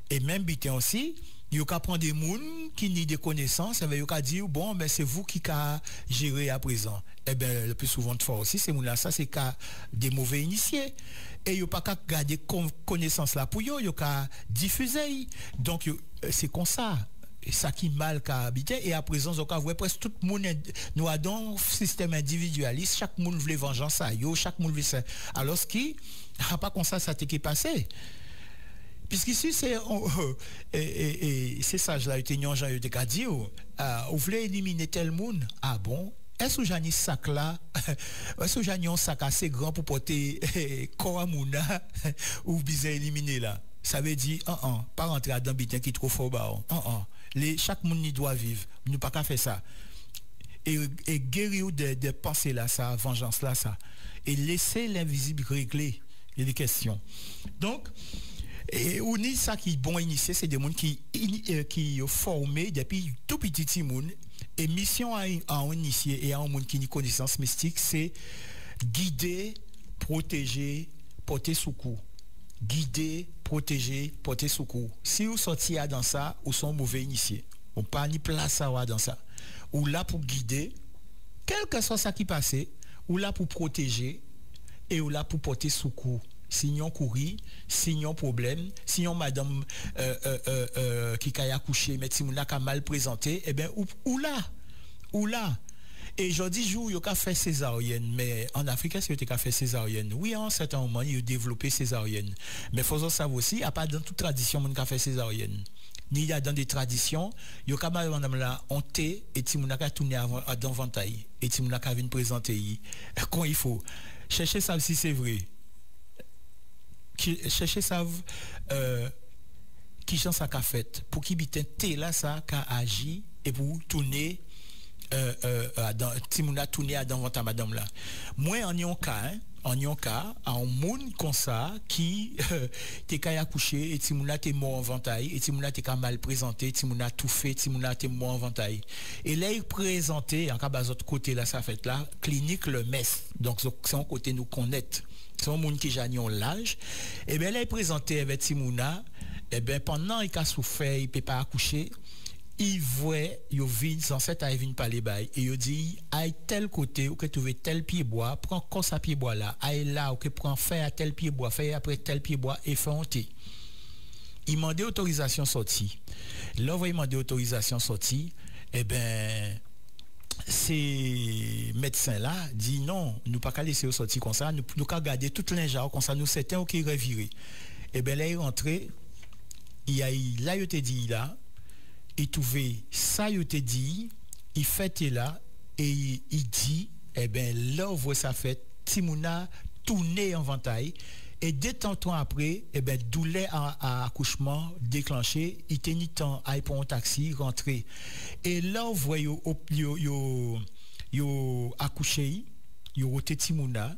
Et même bitin aussi yo ka prendre des moun qui ni des connaissances, yo ka dire bon ben c'est vous qui ka gérer à présent. Eh ben le plus souvent de fois aussi c'est moun là ça c'est ka des mauvais initiés et yo pas ka garder connaissance là pour yo ka diffuser. Donc c'est comme ça. Et ça qui mal qu'a habité et à présent on voit presque tout le monde nous a dans système individualiste, chaque monde veut vengeance ça yo, chaque monde veut ça. Alors ce qui pas comme ça t'est passé. Puisqu'ici c'est c'est ça là était Jean yo te ka dit on voulait éliminer tel monde. Ah bon, est-ce que Jani sac là est-ce que Jani un sac assez grand pour porter corps mouna ou bizarre éliminer là. Ça veut dire pas rentrer dans bitin qui trop fort bas. Chaque monde n'y doit vivre. Nous pas qu'à faire ça. Et guérir de pensées là ça, vengeance là ça. Et laisser l'invisible régler les questions. Donc on dit ça qui bon initié, c'est des gens qui formés depuis tout petit monde. Et mission à un initié et à un monde qui a une connaissance mystique, c'est guider, protéger, porter secours. Guider, protéger, porter secours. Si vous sortez dans ça, vous sont mauvais initiés. On pas ni place à dans ça. Ou là pour guider, quel que soit ça qui passe, ou là pour protéger et ou là pour porter secours. Sinon courir, sinon problème, sinon madame qui a accouché, mais si moun ka mal présenté, eh ben ou là. Et aujourd'hui, jour, il y a fait césarienne, mais en Afrique, est-ce que tu as fait césarienne? Oui, en un certain moment, il y a développé césarienne. Mais il faut savoir aussi, il n'y a pas dans toute tradition, il y a fait césarienne. Ni il y a dans des traditions, il y a quand même madame là, honté, et si on a tourné à dans ventaille, et si on a venir présenter, quand il faut. Cherchez ça si c'est vrai. Cherchez ça, qui chance ça qu'a fait, pour qui bitin té là, ça, qu'a agi, et pour tourner, si on a tourné à dans votre madame là. Moi en yon cas un monde comme ça qui t'es qu'à accoucher et si on a t'es mort en ventaille et si on a t'es qu'à mal présenté, si on a tout fait, si on a t'es mort en ventaille. Et là il présenté en cas bas autre côté là ça fait là clinique le MES. Donc c'est un côté nous connaître. C'est un monde qui j'agnon l'âge et ben là il présenté avec Timouna et ben pendant il a souffert, il peut pas accoucher. Il voit yo vide sans cette à vinn parler bail et yo dit aille tel côté ou que trouver tel pied bois prends comme ça pied bois là aille là ou que prend faire à tel pied bois faire après tel pied bois et fait honte. Il demandait autorisation sortie. Là il demandait autorisation sortie et ben ces médecins là dit non nous pas qu'à laisser sortir comme ça nous qu'à garder toute lingerie comme ça nous certains qui revirer. Et ben là il rentré il y a là il te dit là il trouvait ça il te dit il fait là et il dit eh ben là on voit ça fait Timouna tourné en ventaille et dès temps après eh ben douleur à accouchement déclenché il tenait temps à prendre un taxi rentrer et là on voit yo accouché yo roté Timouna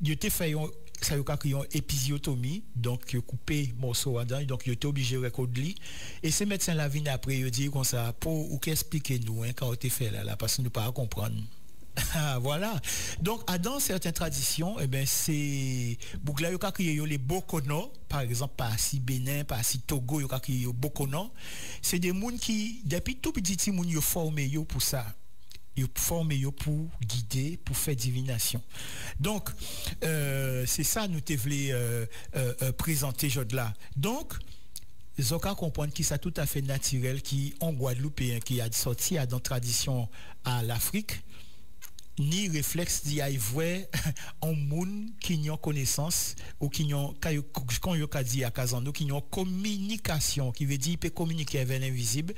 il était fait ça y a une épisiotomie donc coupé morceau dedans donc il était obligé de recorder et ces médecins là viennent après ils disent comme ça pour ou qu'expliquer nous quand on était fait là parce que nous pas comprendre. Voilà. Donc dans certaines traditions eh ben c'est bougla yo ka crier les bokono par exemple pas si Bénin pas si Togo yo ka crier bokono c'est des moun qui depuis tout petit moun yo formé yo pour ça. Ils formé pour guider, pour faire divination. Donc, c'est ça nous te voulons présenter aujourd'hui là. Donc, Zoka comprendre qui ça tout à fait naturel, qui en Guadeloupe, qui a sorti à dans tradition à l'Afrique, ni réflexe d'y aller voir un monde qui n'y a connaissance ou qui n'y a quand il a dit à Kazando qui n'y a communication qui veut dire il peut communiquer avec l'invisible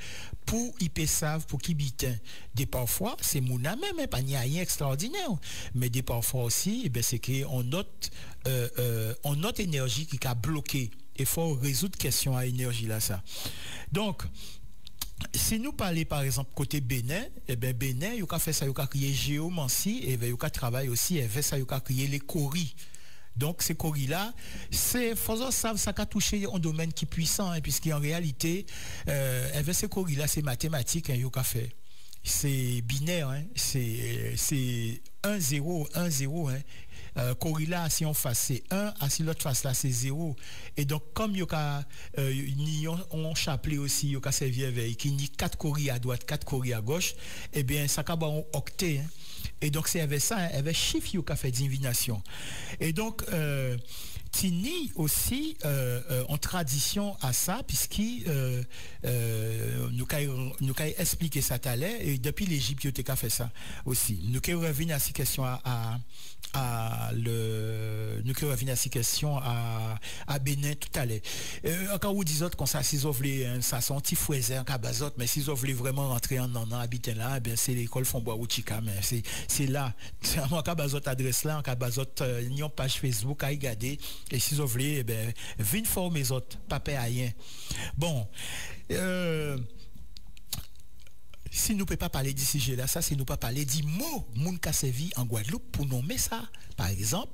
pour il peut savoir pour qui bitin des parfois c'est mon même pas n'y a rien extraordinaire mais des parfois aussi eh ben c'est que on note énergie qui a bloqué et faut résoudre question à énergie là ça donc si nous parlons par exemple côté Bénin, eh ben Bénin, il y a fait ça, il y a créé géomancie, et il y a travaillé aussi, et ça, il y a créé les coris. Donc, ces corils-là, c'est, faut savent, ça a touché un domaine qui est puissant, hein, puisqu'en réalité, avec ces corils-là, c'est mathématique, hein, yo qu'a fait. C'est binaire, hein, c'est 1-0, 1-0, hein. Corilla, si on face c'est 1, si l'autre face là c'est 0. Et donc, comme il y a un chapelet aussi, il y a servi avec qui ni 4 coris à droite, 4 coris à gauche, eh bien, ça a un octet. Hein. Et donc, c'est avec ça, hein, avec chiffre, il y a fait divination. Et donc, Tini aussi en tradition à ça, puisqu'il nous a expliqué ça tout à l'heure, et depuis l'Égypte, il a fait ça aussi. Nous avons revenu à ces questions à Bénin tout à l'heure. Quand vous dites comme ça, si vous voulez, ça sont petit fouet en cabazot, mais si vous voulez vraiment rentrer en habiter là, eh bien c'est l'école Fonbois ou Chika, mais c'est là. C'est en cabazot adresse là, en cabazot, ni en page Facebook à y regarder. Et si vous voulez, eh bien, venez former les autres, pas payer rien. Bon, si nous ne pouvons pas parler de ce sujet-là, ça, c'est nous pas parler du mot moun ka servi en Guadeloupe pour nommer ça. Par exemple,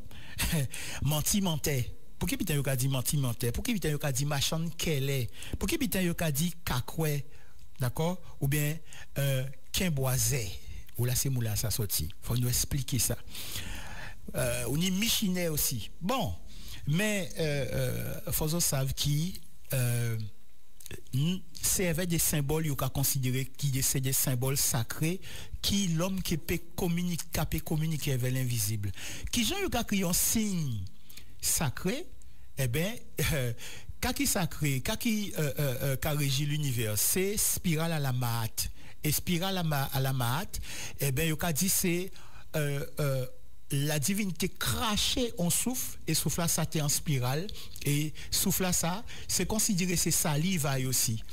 menti-mentais. Pour qui putain yo dit menti-mentais? Pour qui putain yo dit machan kele? Pour qui putain yo dit kakwe? D'accord? Ou bien kimboisé. Ou là, c'est moula ça sorti. Faut nous expliquer ça. On y michinet aussi. Bon. Mais faut savoir qui servait des symboles qu'on considéré qui c'est des symboles sacrés qui l'homme qui peut communiquer avec l'invisible. Qui gens yo créé un signe sacré, eh ben qui sacré, qui régit l'univers, c'est spirale à la Maat. Et spirale à la Maat, eh ben yo dit c'est la divinité crachée en souffle et souffle là ça t'est en spirale et souffle là ça c'est considéré c'est salive aussi.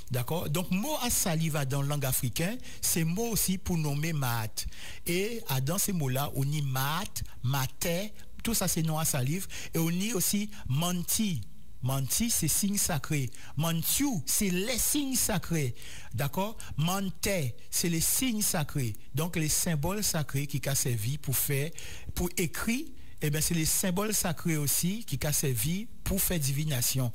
D'accord? Donc mot à saliva dans la langue africaine, c'est mot aussi pour nommer mat. Et dans ces mots-là, on y mat, maté, tout ça c'est nom à salive et on y aussi manti. Manti, c'est signe sacré. Mantiu, c'est les signes sacrés. D'accord? Manté, c'est les signes sacrés. Donc, les symboles sacrés qui ont servi pour écrire, eh bien, c'est les symboles sacrés aussi qui ont servi pour faire divination.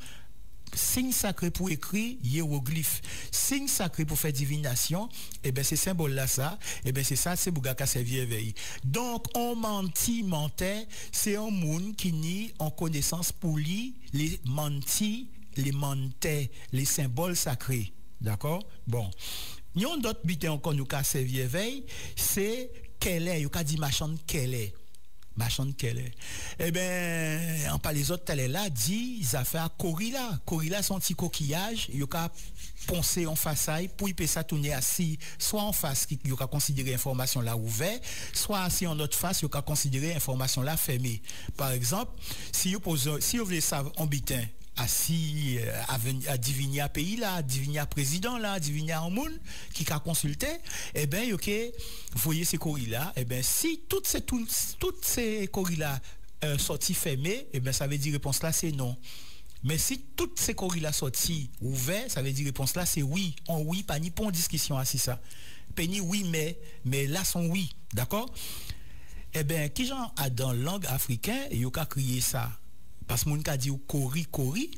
Signe sacré pour écrire, hiéroglyphe. Signe sacré pour faire divination, eh bien, ces symboles-là, ça, eh bien, c'est ça, c'est Bouga qui a servi éveil. Donc, on mentait, c'est un monde qui nie en connaissance pour lui les mentis, les mentais, les symboles sacrés. D'accord? Bon. Il y a d'autres butins encore nous qui a servi éveil, c'est quel est, il y a dit machin quel est. Machin quel est. Eh bien, en parlant des autres, telle là, dit, ils ont fait à Corilla. Corilla, son petit coquillage, il y a poncer en façade pour y ça tourner assis, soit en face, il y a considéré information là ouverte, soit assis en autre face, il y a considéré information là fermée. Par exemple, si vous voulez savoir en bitin, assis à diviner à pays là, diviner à président là, diviner à un monde qui a consulté, eh ben OK, vous voyez ces coris là, eh ben si toutes ces coris là sorties fermées, eh ben ça veut dire réponse là c'est non. Mais si toutes ces coris là sorties ouvertes, ça veut dire réponse là c'est oui. En oui, pas ni pour discussion assis ça. Pas ni oui mais là sont oui, d'accord? Eh ben qui gens a dans langue africaine, il y a crié ça. Parce que mon cas dit kori,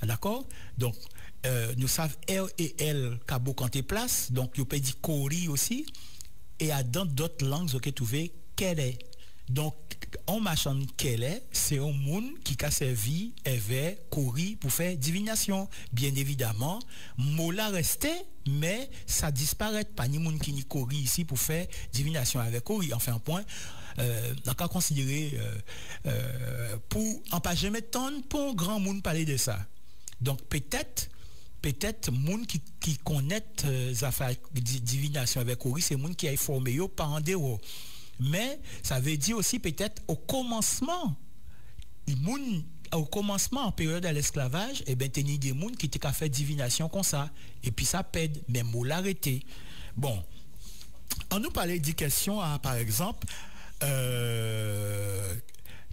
d'accord? Donc, nous savons R et L kabo quand tu place, donc il peut dire kori aussi, et dans d'autres langues, vous pouvez trouver kele. Donc, en machin kele, c'est un monde qui a servi avec kori pour faire divination. Bien évidemment, mot là restait, mais ça disparaît. Pas ni monde qui ni kori ici pour faire divination avec kori. Enfin, un point. On peut considérer pour en pas jamais tendre pour un grand monde parler de ça. Donc peut-être monde qui connaît affaires divination avec Ori, c'est monde qui a formé yo par en dehors. Mais ça veut dire aussi peut-être au commencement en période de l'esclavage, eh ben tenir des monde qui étaient fait divination comme ça et puis ça pède même mot l'arrêter. Bon, on nous parlait d'éducation à par exemple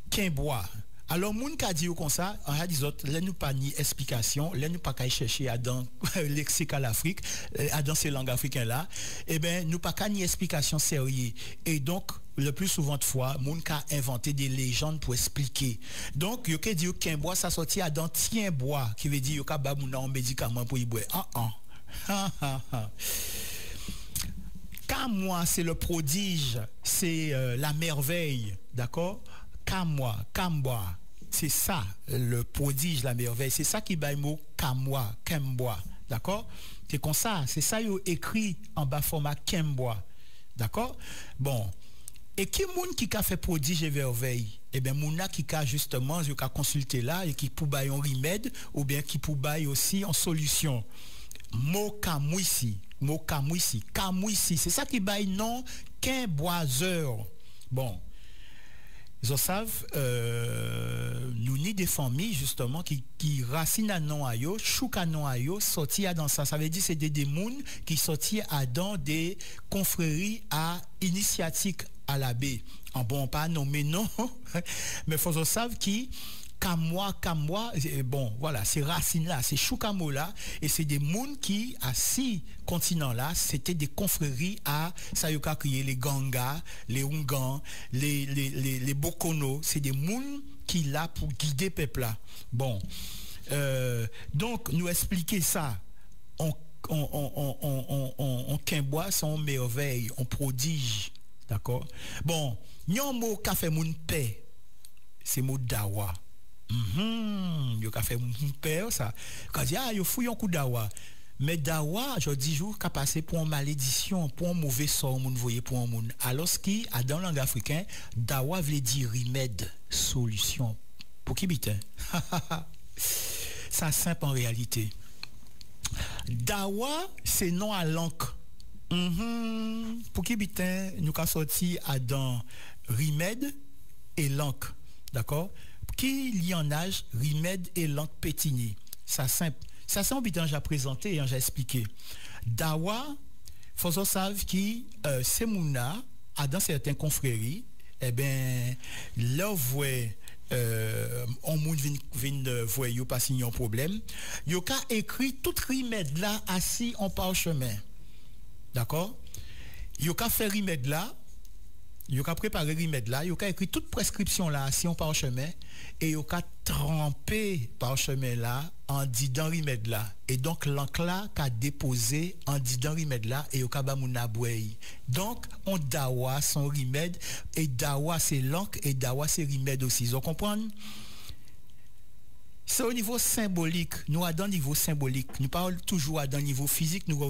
Quimbois. Alors, moun ka dit comme ça, on a dit autres, là nous pas ni explication, là nous pas qu'à chercher à dans lexique à l'Afrique, à dans ces langues africaines là, eh ben nous pas qu'à ni explication sérieuse. Et donc le plus souvent de fois, moun ka inventé des légendes pour expliquer. Donc yo ka dit qu'un bois ça sorti à dans tien bois qui veut dire yo ka ba moun un médicament pour y boire. Kamwa c'est le prodige, c'est la merveille, d'accord? Kamwa, c'est ça le prodige, la merveille, c'est ça qui baille mot Kamwa, Kemboa, d'accord? C'est comme ça, c'est ça yo écrit en bas format Kemboa, d'accord? Bon, et qui moun qui a fait prodige et merveille? Eh bien mouna qui a justement yo ka consulter là et qui pour bailler un remède ou bien qui pour bailler aussi en solution. Mot Kamwisi, c'est ça qui baille non Kemboiseur. Bon. Ils savent, nous ni des familles justement qui racine à non à yo, chouk à non à yo, sorti à dans ça. Ça veut dire c'est des mouns qui sorti à dans des confréries à initiatique à la baie. En bon pas nommé non, mais faut savent qui Kamwa, bon, voilà, c'est racines là, c'est choukamo là, et c'est des mouns qui, à 6 continents là, c'était des confréries à Sayoka crié, les Ganga, les Ungan, les Bokono, c'est des mouns qui là pour guider peuple là. Bon, donc, nous expliquer ça, on quimbois, son merveille, on prodige, d'accord? Bon, nyon mot ka fait moun paix, c'est mot dawa. Yo ka fait mon père ça quand dit yo fouille un coup dawa mais dawa je dis jour qu'a passé pour une malédiction pour un mauvais sort moun voyez pour un moun alors ce qui a dans langue africain dawa veut dire remède solution pour qui bitin ça simple en réalité dawa c'est non à l'encre pour qui bitin nous qu'a sorti à dans remède et l'encre d'accord qui lit en âge remède et langue pétini ça simple ça c'est un bitan j'ai présenté et j'ai expliqué dawa faut savent qui c'est mouna a dans certaines confréries eh ben leur voix on moun vinn voix yo pas signer un problème yo ka écrit tout remède là assis en parchemin d'accord yo ka fait remède là yo ka préparé remède là, yo ka écrit toute prescription là si on parchemin et yo ka trempé parchemin là en disant remède là et donc l'encre là ka déposé en disant remède là et yo ka ba moun aboué. Donc on dawa son remède et dawa c'est l'encre et dawa c'est remède aussi. Vous comprenez? C'est au niveau symbolique, nous à dans niveau symbolique, nous parlons toujours à dans niveau physique, nous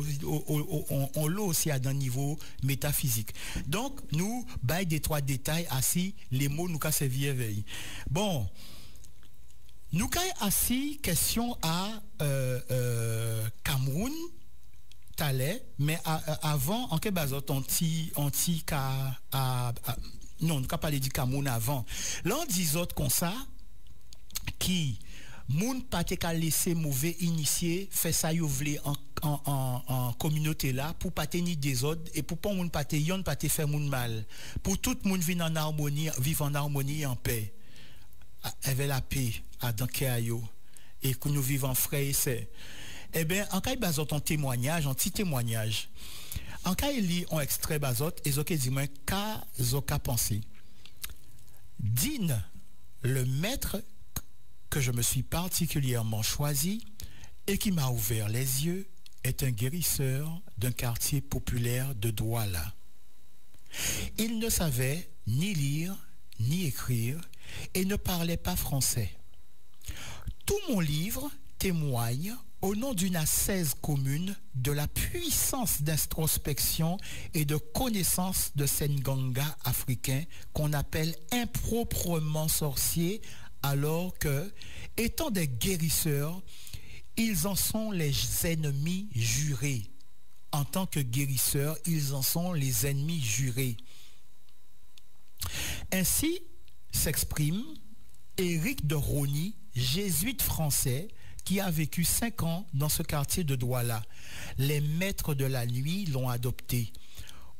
on l'a aussi à dans niveau métaphysique. Donc nous bail des 3 détails assis les mots nous qu'a servi éveil. Bon, nous qu'a assis question à Cameroun Talais, mais avant en quelle base anti ka non, nous qu'a parlé du Cameroun avant. Là on dit autres comme ça qui moun pa te ka laisser mauvais initié fait ça yo vle en communauté là pour pas tenir désordre et pour pas moun pa te yon pa te faire moun mal pour tout moun vivre en harmonie et en paix avec la paix à dans yo et que nous vivons frères et sœurs. Eh ben en cas bazot ton témoignage un petit témoignage en cas il lit un extrait bazot et zo ke di moi ka zo ka penser Dine le maître que je me suis particulièrement choisi et qui m'a ouvert les yeux est un guérisseur d'un quartier populaire de Douala. Il ne savait ni lire ni écrire et ne parlait pas français. Tout mon livre témoigne au nom d'une ascèse commune de la puissance d'introspection et de connaissance de ces Nganga africains qu'on appelle improprement sorciers alors que, étant des guérisseurs, ils en sont les ennemis jurés. En tant que guérisseurs, ils en sont les ennemis jurés. Ainsi s'exprime Éric de Rony, jésuite français, qui a vécu 5 ans dans ce quartier de Douala. Les maîtres de la nuit l'ont adopté.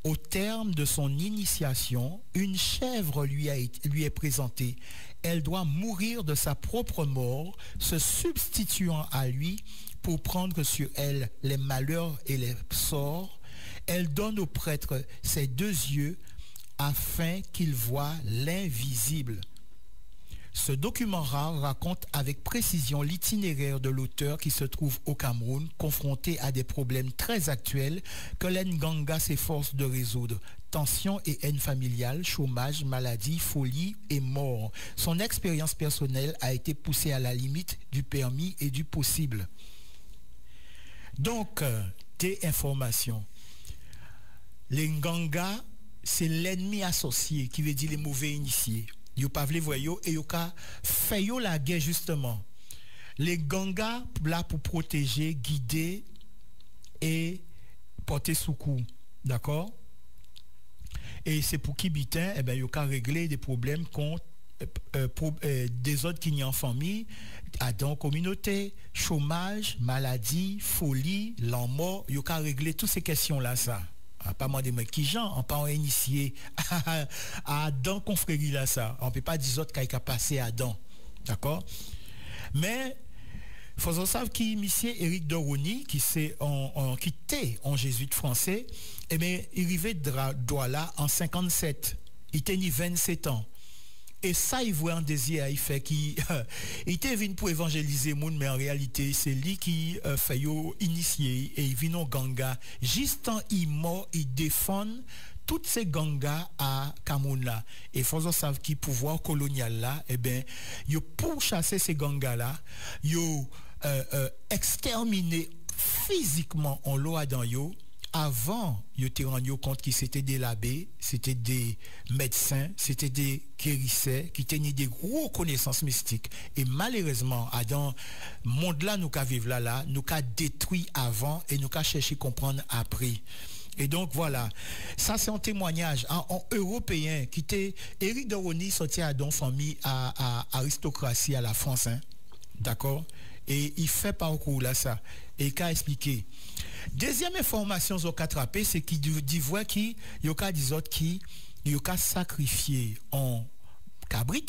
Au terme de son initiation, une chèvre lui est présentée. elle doit mourir de sa propre mort, se substituant à lui pour prendre sur elle les malheurs et les sorts. Elle donne au prêtre ses deux yeux afin qu'il voie l'invisible. Ce document rare raconte avec précision l'itinéraire de l'auteur qui se trouve au Cameroun, confronté à des problèmes très actuels que l'Nganga s'efforce de résoudre. Tension et haine familiale, chômage, maladie, folie et mort. Son expérience personnelle a été poussée à la limite du permis et du possible. Donc, des informations. Les Nganga, c'est l'ennemi associé, qui veut dire les mauvais initiés. Yo pas vle voyo et yo ka fait yo la guerre justement. Les Nganga là pour protéger, guider et porter secours. D'accord? Et c'est pour qui bitin, eh ben yo ka régler des problèmes contre des autres qui n'y en famille, dans communauté, chômage, maladie, folie, l'amour, yo ka régler toutes ces questions là ça. Pas moi des mecs qui gens, on pas initié à dans confrérie là ça. On peut pas dire autres qui a passé à dans. D'accord? Mais faut savoir qui monsieur Éric Doroni qui c'est qui était en jésuite français, et bien il arrivait droit là en 57. Il tenait 27 ans. Et ça, il voit un désir, il fait qu'il était venu pour évangéliser le monde, mais en réalité, c'est lui qui fait initier et il vient au Ganga. Juste en il mort, il défend toutes ces gangas à Cameroun là. Et il faut savoir que le pouvoir colonial là, eh bien, il pour chasser ces gangas là, il exterminé physiquement en l'eau dans yo. Avant, yo te rendu compte que c'était des labés, c'était des médecins, c'était des guérisseurs qui tenaient des gros connaissances mystiques. Et malheureusement, dans le monde là, nous qu'à vivre là, nous qu'à détruit avant et nous qu'à chercher comprendre après. Et donc voilà, ça c'est un témoignage en européen qui était Éric Doroni sorti à don famille à aristocratie à la France, hein? D'accord? Et il fait parcours là ça et il a expliqué. Deuxième information qu'on a attrapé, c'est qu'il dit voir qui y a des autres qui y a sacrifié en cabrit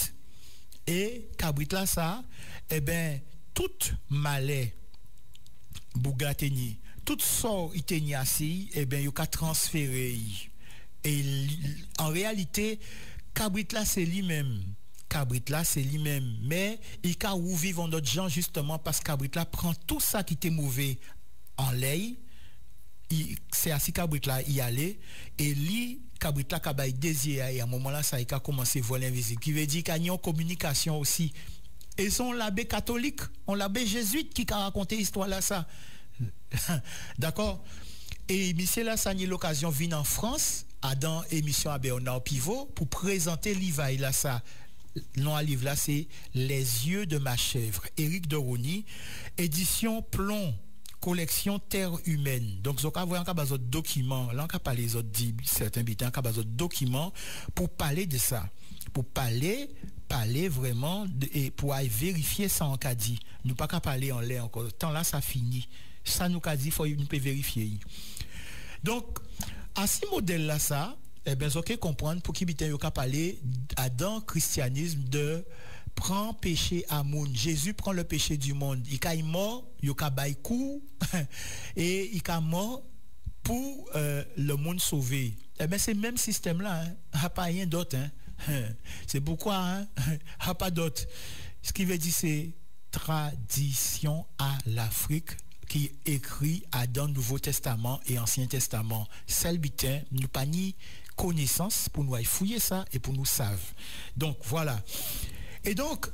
et cabrit là ça, eh ben tout malais bougateni, tout sort iteni assis, eh ben y a transféré. Et en réalité cabrit là c'est lui-même. Cabrit là c'est lui-même, mais il a où vivent d'autres gens justement parce que cabrit là prend tout ça qui était mauvais en l'ail. C'est ainsi Cabrit là y aller et lui Cabrit là kabay désir et à un moment là ça il a commencé voler invisible qui veut dire qu'il y a une communication aussi et son l'abbé catholique on l'abbé jésuite qui a raconté histoire là ça d'accord et monsieur là ça y l'occasion vient en France à dans émission à Bernard Pivot pour présenter livre là ça non à livre là c'est Les yeux de ma chèvre Éric Doroni édition Plomb collection Terre humaine. Donc, on va voir un cas documents, là, on va parler des autres certains bitans, un cas documents pour parler de ça. Pour parler vraiment, et pour aller vérifier ça en cas dit. Nous pas qu'à parler en l'air encore. Tant là, ça finit. Ça nous a dit, il faut nous peut vérifier. Donc, à ce modèle là, ça, eh bien, ok, comprendre pour qui bitan, on va parler dans le christianisme de prend péché à monde. Jésus prend le péché du monde. Il est mort, il est coup et il est mort pour le monde sauvé. Eh bien, c'est le même système là. Il n'y a pas rien d'autre. Hein. C'est pourquoi il n'y a pas d'autre. Ce qui veut dire c'est tradition à l'Afrique qui écrit dans le Nouveau Testament et Ancien Testament. Celle bitin, nous pas ni connaissance pour nous fouiller ça et pour nous savoir. Donc voilà. Et donc,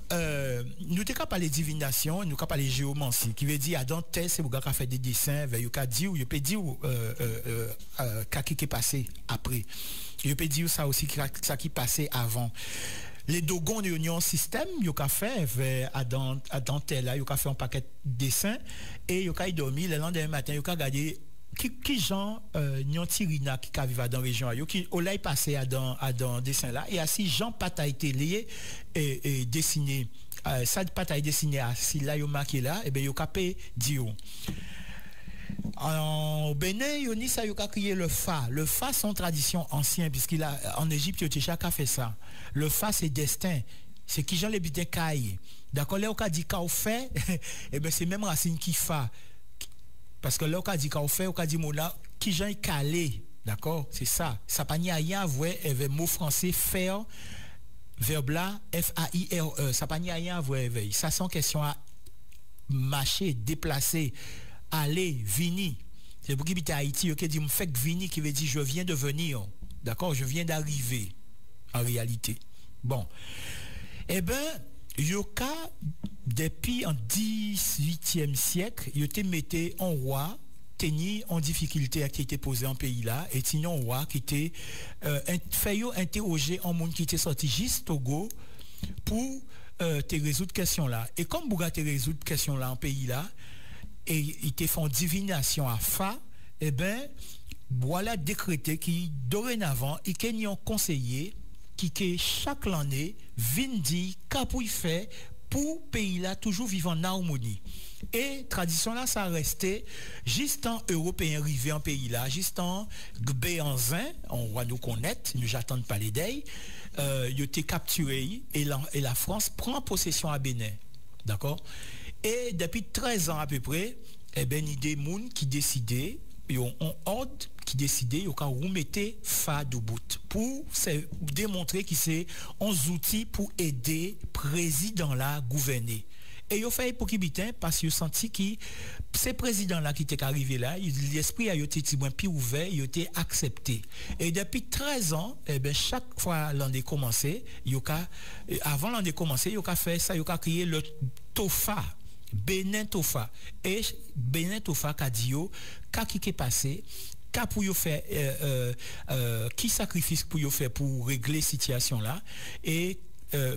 nous t'es qu'à parler de divination, nous qu'à parler de géomancie, qui veut dire, dans tel, c'est vous qui fait des dessins, vous qu'à dire, vous peut dire, qui est passé après. Vous peut dire ça aussi, ça qui passé avant. Les Dogons de l'Union Système, vous qu'à fait, dans tel, là, vous qu'à fait un paquet de dessins, et vous qu'à dormir, le lendemain matin, vous qu'à regarder, qui Jean Nyantirina qui vivent dans la région qui au lait passé à dans dessin là et ainsi Jean Pata été lié et dessiné ça Pata dessiné à si là yo marqué là et ben yo capé dio en Bénin yoni ça yo crié le fa son tradition ancien puisqu'il a en Égypte yo déjà fait ça le fa c'est destin c'est qui Jean les bitin caille. D'accord, là, on a dit qu'on fait, et bien, c'est même racine qui fa. Parce que là, on a dit qu'on fait, on a dit mon là, qui Jean est calé. D'accord, c'est ça. Ça n'a rien à voir avec le mot français faire, verbe là, F-A-I-R-E. Ça n'a rien à voir avec. Ça, c'est une question à marcher, déplacer, aller, venir. C'est pour qui habite à Haïti, qui dit, me fait venir, qui veut dire je viens de venir. D'accord, je viens d'arriver, en réalité. Bon. Eh bien, Yoka, depuis en 18e siècle, il était metté en roi, tenu en difficulté qui était posée en pays là, et tenu en roi qui était fait interroger un monde qui était sorti juste Togo pour te résoudre question là. Et comme Bouga te résoudre question là en pays là, et il te fait une divination à Fa, eh ben, voilà décrété qui dorénavant, il y a un conseiller qui chaque année vient dire qu'après fait pour pays là toujours vivre en harmonie. Et tradition là ça restait juste en européen arrivé en pays là, juste en Béanzin, on va nous connaître, nous j'attends pas les days, il été capturé et la France prend possession à Bénin. D'accord? Et depuis 13 ans à peu près, eh ben il y a des gens qui décidaient, ils ont un ordre qui décidait ils ont remettre Fa de bout pour démontrer que c'est un outil pour aider le président là à gouverner. Et ils ont fait pour qu'ils parce qu'ils ont senti que ces présidents-là qui étaient arrivés là, l'esprit a été plus ouvert, il a été accepté. Et depuis 13 ans, eh ben, chaque fois l'année commencé, avant l'année commencé, il a fait ça, il a créé le TOFA, Bénin TOFA. Et Bénin TOFA a dit, qu'est-ce qui est passé? Qu'à pour yo faire qui sacrifice pour yo faire pour régler situation là et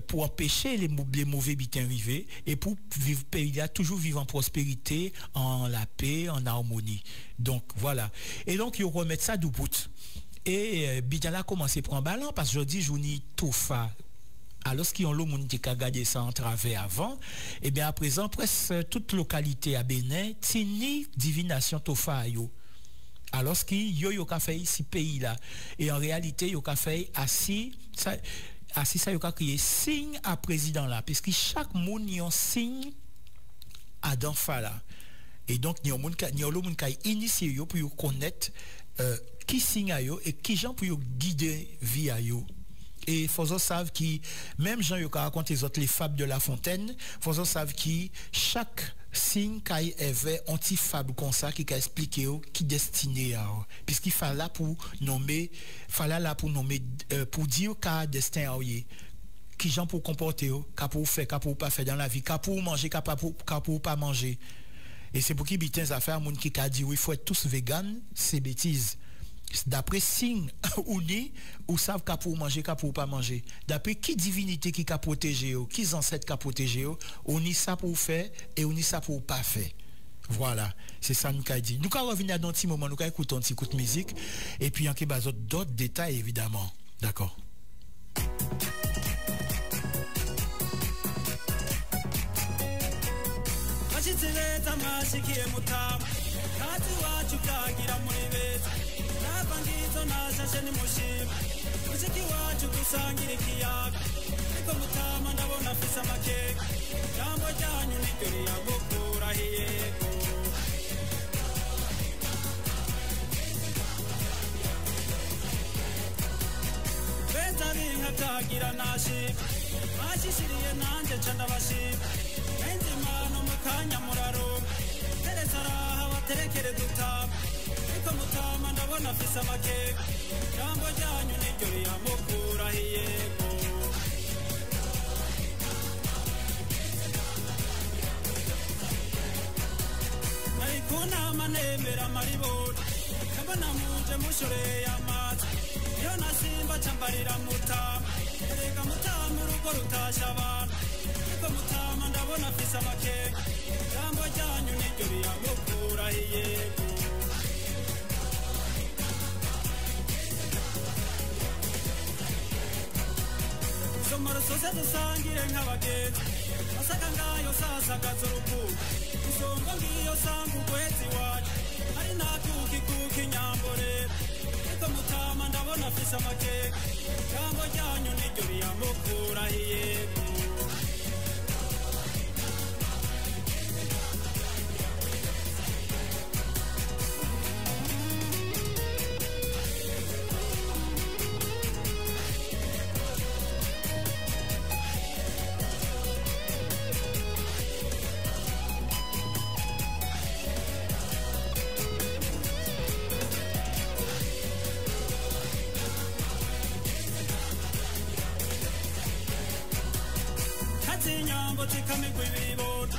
pour empêcher les mauvais bitins arriver et pour vivre pays là toujours vivre en prospérité, en la paix, en harmonie. Donc voilà. Et donc ils remettent ça du bout. Et bitin là commencé prendre ballon parce que je dis jouni Tofa. Alors qu'ils ont le monde qui a gardé ça en travers avant, et bien à présent presque toute localité à Bénin tini divination Tofa yo. Alors qu'il y a fait ici pays là et en réalité il y a fait assis ça il a créé signe à président là parce que chaque monde y a un signe à d'enfant là et donc il y a le monde qui a initié pour connaître qui signe à yo et qui gens pour guider vie à yo. Et faut savent qui même Jean yo raconte les autres les fables de La Fontaine, faut savent qui chaque signe qu'il avait anti-fable comme ça qui a expliqué qui destiné à puisqu'il fallait là pour nommer pour dire qu'a destin à qui gens pour comporter qu'a pour faire qu'a pour pas faire dans la vie qu'a pour manger qu'a pour pas manger et c'est pour qui bitin affaire monde qui a dit oui il faut être tous vegan c'est bêtise. D'après signe ou ni ou savent qu'a pour manger qu'a pour pas manger d'après qui divinité qui a protégé qui ancêtres qui a protégé on ni ça pour faire et on ni ça pour pas faire. Voilà, c'est ça nous qu'a dit. Nous qu'a revenir dans un petit moment, nous qu'a écouter un petit coup de musique et puis en quelque d'autres détails évidemment. D'accord. Nashasheni mushima muziki wacu gusangira ikiyaga niko mutama ndabona fisa makeka jambo ryanyu niryo riyagukura hiyego beza binkatagira nashima bashishiriye nanje ca ndabashima enzimano mukanya muraronka tereza araha baterekere dutama niko mutama ndabona fisa makeka jambo ryanyu niryo riyamukura hiyego narikunama nemera maribona kabona muje mushoreye amazi iyo nasimba cambarira mutama erega mutama urugo rutasha abantu niko mutama ndabona fisa makeka jambo ryanyu niryo riyamukura hiyego somoro sose dusangire nk'abagenzi asaka ngayo sasagaza urukundo isongo ngiyo sanga ugwezi wacu ari nakuki nyamborera niko mutama ndabona fisa makeka jambo ryanyu niryo riyamukura hiyego zikamigwa ibibona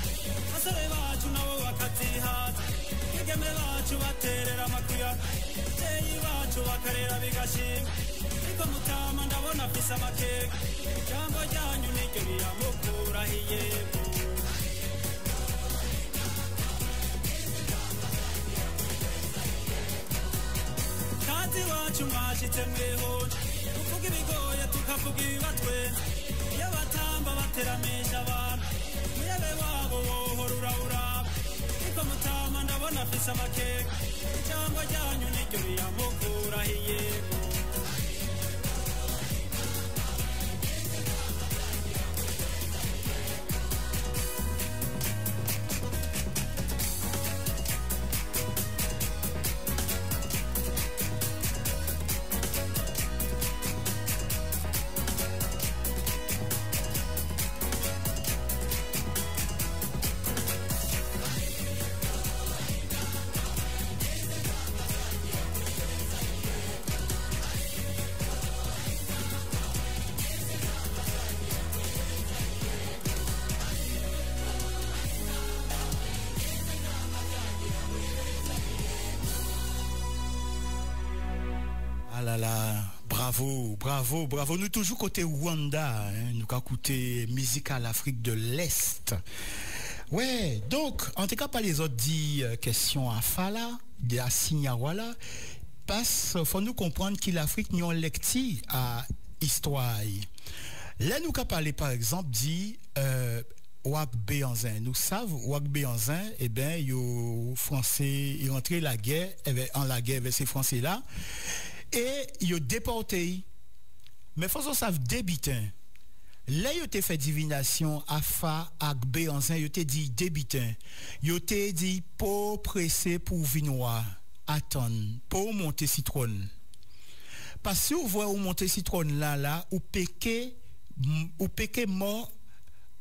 basore bacu nabo bakazihata kigeme bacu baterera amakuya ababyeyi bacu bakarera bigashima ariko mutama ndabona afise amakeka ijambo ryanyu niryo riramukurahiye kazi wacu mwashitse mwihonje tuvuga ibigoye tukavuga ibibatwenze iyo batamba bateramisha abantu muyebe wabo wohora urabura ariko mutama ndabona afise amakeka ijambo ryanyu niryo riramukurahiye Bravo. Nous toujours côté Rwanda, hein, nous avons écouté musique à l'Afrique de l'Est. Ouais, donc, en tout cas, pas les autres dit question à Fala, de la Signawala, parce faut nous comprendre que l'Afrique n'y a lecti à histoire. Là, nous avons parlé, par exemple, dit Ouak Béanzin. Nous savons, Ouak Béanzin, eh bien, les Français, ils rentraient la guerre, en la guerre avec ces Français-là. Et ils ont déporté. Mais il faut savoir débitin. Là, ils ont fait divination à Fa, à Béanzin, ils ont dit débitin. Ils ont dit pour presser pour vinoir, attendre, pour monter citron. Parce que vous voyez où monter citron là, ou péqué mort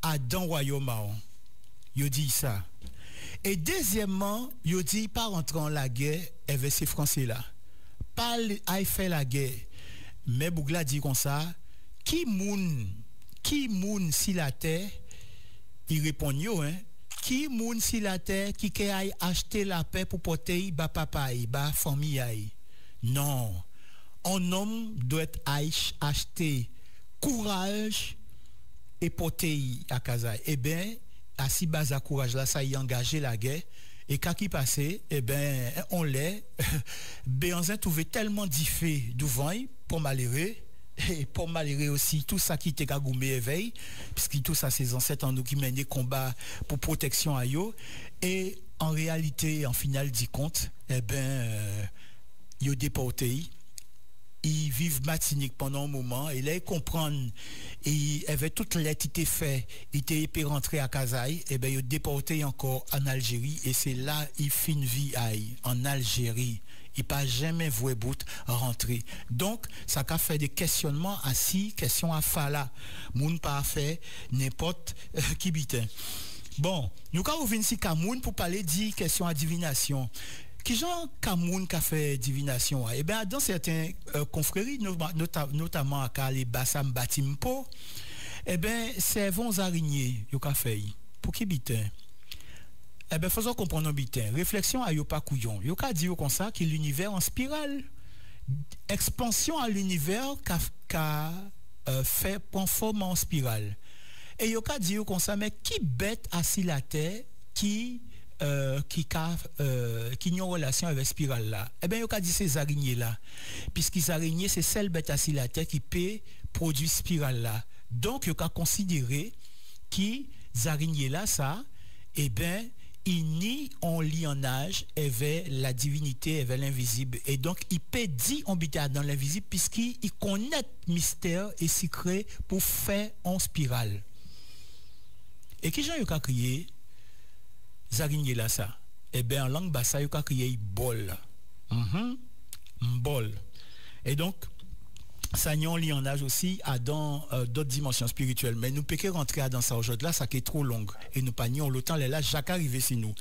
à dans royaume. Ils ont dit ça. Et deuxièmement, ils ont dit pas rentrer en la guerre avec ces Français-là. Pas à faire la guerre. Mais Bougla dit comme ça, qui moun si la terre, il répond yo, hein, qui moun si la terre, qui aille acheter la paix pour porter ba papa, ba famille aille. Non. Un homme doit acheter courage et porter à casa. Eh bien, à si bas à courage là, ça y engagé la guerre. Et quand il passait, eh ben, on l'est. Béanzin trouvait tellement diffé devant pour malheureux. Et pour malheureux aussi, tout ça qui était gagoumé éveil, puisque tout ça, ses ancêtres en nous qui menaient combat pour protection à eux. Et en réalité, en finale du compte, eh ben, ils ont déporté. Ils vivent Martinique pendant un moment et là ils comprennent et avec toute l'aide qui était fait, ils étaient rentrés à Kazaï, et ben ils ont déporté encore en Algérie et c'est là ils finissent vie en Algérie. Ils pas jamais voué bout rentrer. Donc ça a fait des questionnements assis, questions à Fala. Moun pas fait n'importe qui bitin. Bon, nous avons venu ici Cameroun pour parler de questions à divination. Qui Jean Cameroun qui a fait divination? Eh bien, dans certains confréries, notamment à les Bassam Batimpo, eh bien, c'est vos araignées qui a fait. Pour qui bitin? Eh bien, faisons comprendre bitin. Réflexion à Yopa Couillon. Yoka dit comme ça que l'univers en spirale. Expansion à l'univers qu'a fait prend forme en spirale. Et Yoka dit comme ça, mais qui bête assis la terre qui ont une relation avec spirale là. Eh bien, il y a dit ces araignées là. Puisqu'ils araignées, c'est celle bête assis la terre qui peut produire spirale là. Donc, il y a considéré qu'ils araignées là, ça, eh bien, ils nient en lionnage avec la divinité, avec l'invisible. Et donc, il peut dire on habite dans l'invisible puisqu'il connaît mystère et secret pour faire en spirale. Et qui j'ai eu qu'à crier? Zarigné là ça. Eh bien en langue bassa il a crié bol. Bol. Et donc ça n'y a un lionnage aussi à dans d'autres dimensions spirituelles. Mais nous pouvons rentrer dans ça aujourd'hui là, ça qui est trop long. Et nous pas le temps là Jacques arrivé si nous.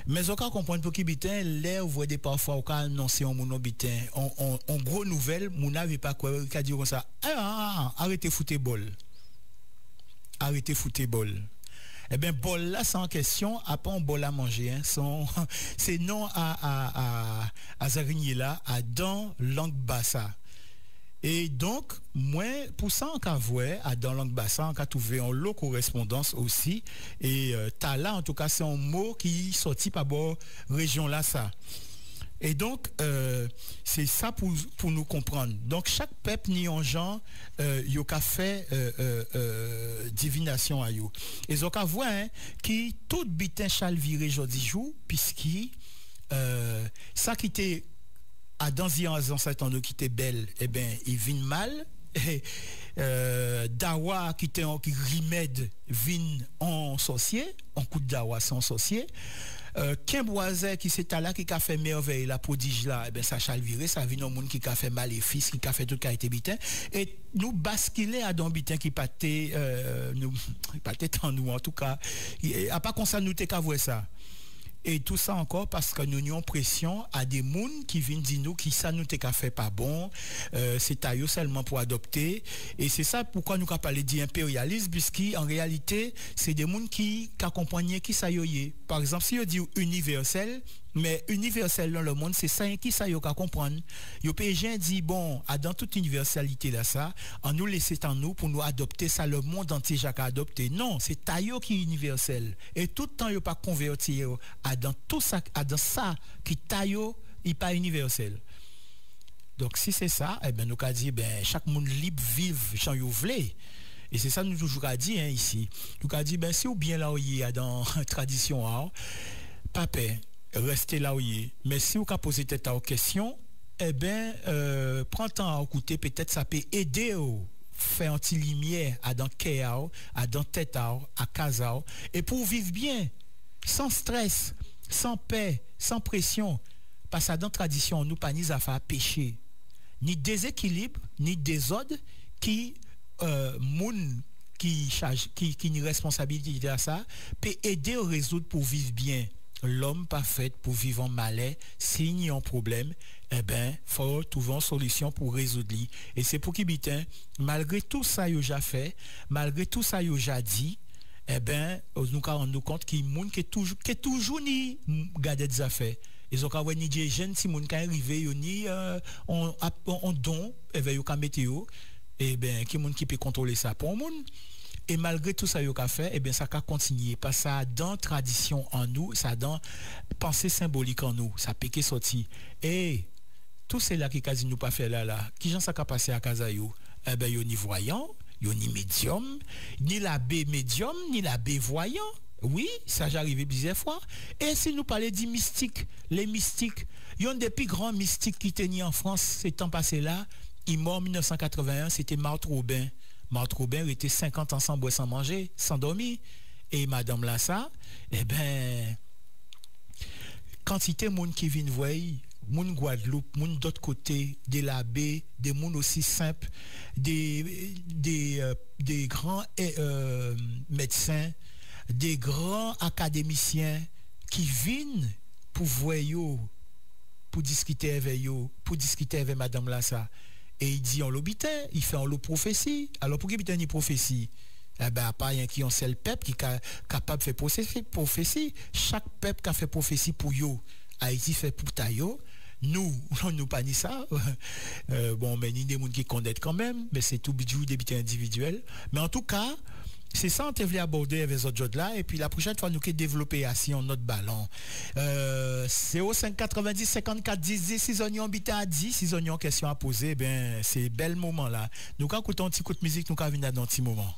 Mais on peut comprendre pour qui bitin, là vous voyez parfois on annoncer un mon bitin, en gros nouvelle, mon n'avait pas quoi qu'a dire comme ça. Arrêtez football. Arrêtez football. Eh bien, bol là, c'est en question, à pas un bol à manger. Hein, c'est non à Zarigny là, à dans langue bassa. Et donc, moi, pour ça, on a vu, dans langue bassa, on a trouvé en lot correspondance aussi. Et tala, en tout cas, c'est un mot qui sorti par la région là, ça. Et donc, c'est ça pour nous comprendre. Donc, chaque peuple ni en gens, il a fait divination à yo. Et donc, on voit hein, qui tout bitin chal viré jodi jour, puisqu'il ça qui était à dans ancêtres qui était belle, eh ben, il vient mal. Et Dawa qui était en remède vin en sorcier, en coup de Dawa c'est en sorcier. Kimboise qui c'est là qui a fait merveille la prodige là, eh ben ça chal viré, ça vient un monde qui a fait maléfice, qui a fait tout qualité bitin et nous basculer à dans bitin qui paté nous paté en nous en tout cas, à pas comme ça nous t'es qu'à voir ça. Et tout ça encore parce que nous avons pression à des gens qui viennent dire nous qui ça nous t'es fait pas bon, c'est à eux seulement pour adopter. Et c'est ça pourquoi nous avons parlé d'impérialisme, puisqu'en réalité, c'est des gens qui accompagnent qui ça y est. Par exemple, si on dit universel, mais universel dans le monde, c'est ça qui ça y est qu'à comprendre. Le PG dit, bon, dans toute universalité là, ça, on nous laisse en nous pour nous adopter ça, le monde entier j'ai adopté. Non, c'est taillot qui est universel. Et tout le temps, il n'y a pas converti dans tout ça, dans ça qui taillot, il n'est pas universel. Donc, si c'est ça, eh ben, nous avons dit, ben, chaque monde libre vive, j'en y voulez. Et c'est ça nous toujours a dit hein, ici. Nous avons dit, ben, si ou bien là où il y a dans la tradition, papa, restez là où il est. Mais si vous avez posé tête aux questions, eh bien, prends temps à écouter, peut-être ça peut aider au faire un petit lumière à dans cœur, à dans tête à casa, et pour vivre bien, sans stress, sans paix, sans pression. Parce que dans la tradition, nous pas ni à faire péché, ni déséquilibre, ni désordre qui moun qui une responsabilité à ça peut aider à résoudre pour vivre bien. L'homme pas fait pour vivre en malais, s'il y a un problème, eh ben, faut trouver une solution pour résoudre. Et c'est pour qui bitin, malgré tout ça yo déjà fait, malgré tout ça yo déjà dit, eh ben, nous rendons compte qu'il y a des gens qui toujours ni garder des affaires. Ils ont quand ni des jeunes si moun qui arrivé ni on don, eh ben yo ka météo, eh ben qui moun qui peut contrôler ça pour moun. Et malgré tout ça, il a fait, eh bien, ça a continué. Parce que ça a dans tradition en nous, ça a dans pensée symbolique en nous. Ça peut sortir. Et tout cela qui quasi nous pas fait là. Qui j'en ça a passé à Kazayo? Eh bien, il y a ni voyant, il y a ni médium, ni l'abbé médium, ni l'abbé voyant. Oui, ça j'ai arrivé plusieurs fois. Et si nous parlons des mystiques, les mystiques, il y a un des plus grands mystiques qui tenaient en France ces temps passés là. Il est mort en 1981, c'était Marthe Robin. Marthe Robin était 50 ans sans boire, sans manger, sans dormir. Et Madame Lassa, eh ben, quantité de monde qui vient voir, moun Guadeloupe, moun d'autre côté, de la baie, des moun aussi simples, des grands médecins, des grands académiciens qui viennent pour voir yo, pour discuter avec yo, pour discuter avec Madame Lassa. Et il dit en l'obité, il fait en l'eau prophétie. Alors pour qu'il y ait une prophétie, eh ben, pas rien qui ont seul peuple qui est capable de faire prophétie. Chaque peuple qui a fait prophétie pour yo, Haïti fait pour tayo. Nous pas ni ça. Bon, mais ni des gens qui connaissent quand même, mais c'est tout bidou des bités individuels. Mais en tout cas, c'est ça on voulait aborder avec les autres là et puis la prochaine fois nous qui développer assis en notre ballon. C'est au 590 54 10 10 si on y habite à 10 si on y a question à poser ben c'est bel moment là. Nous quand écoutons un petit coup de musique nous quand venir dans un petit moment.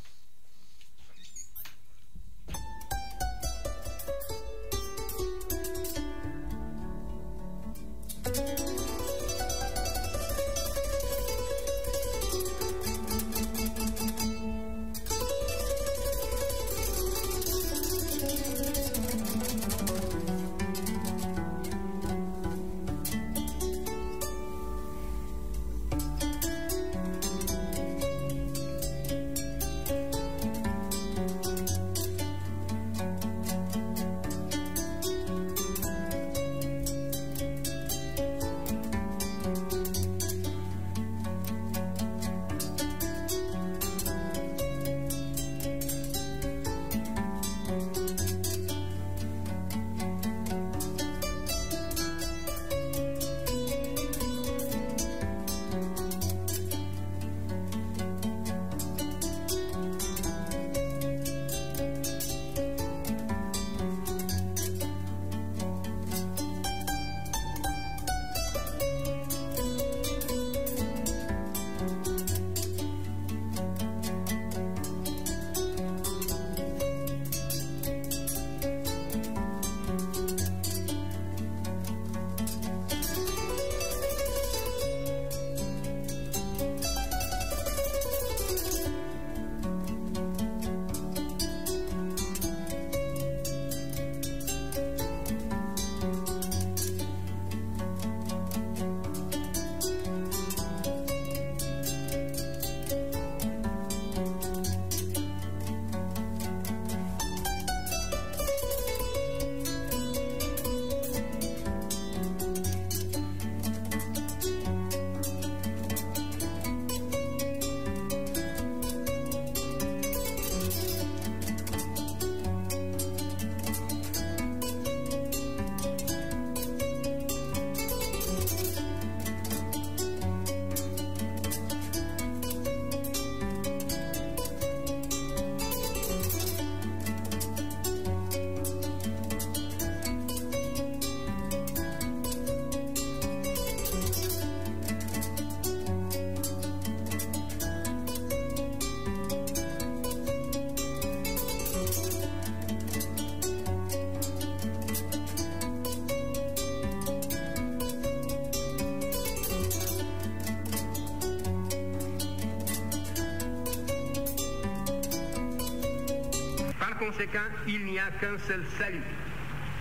conséquent, il n'y a qu'un seul salut,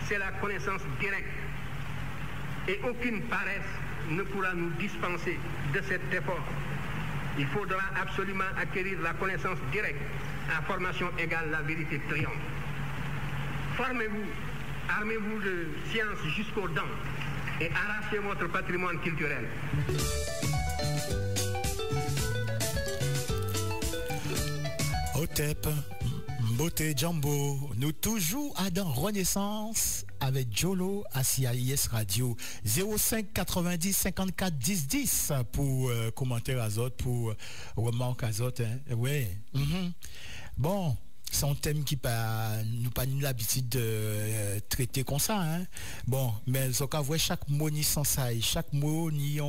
c'est la connaissance directe. Et aucune paresse ne pourra nous dispenser de cet effort. Il faudra absolument acquérir la connaissance directe. À formation égale, la vérité triomphe. Formez-vous, armez-vous de science jusqu'aux dents et arrachez votre patrimoine culturel. Hotep, Mbote Jambo, nous toujours à dans Renaissance avec Jolo à CIS Radio 05 90 54 10 10 pour commentaire azote, pour remarque azote. Ouais. Bon, c'est un thème qui nous pas l'habitude de traiter comme ça. Hein. Bon, mais chaque mot ni sans ça, chaque mot ni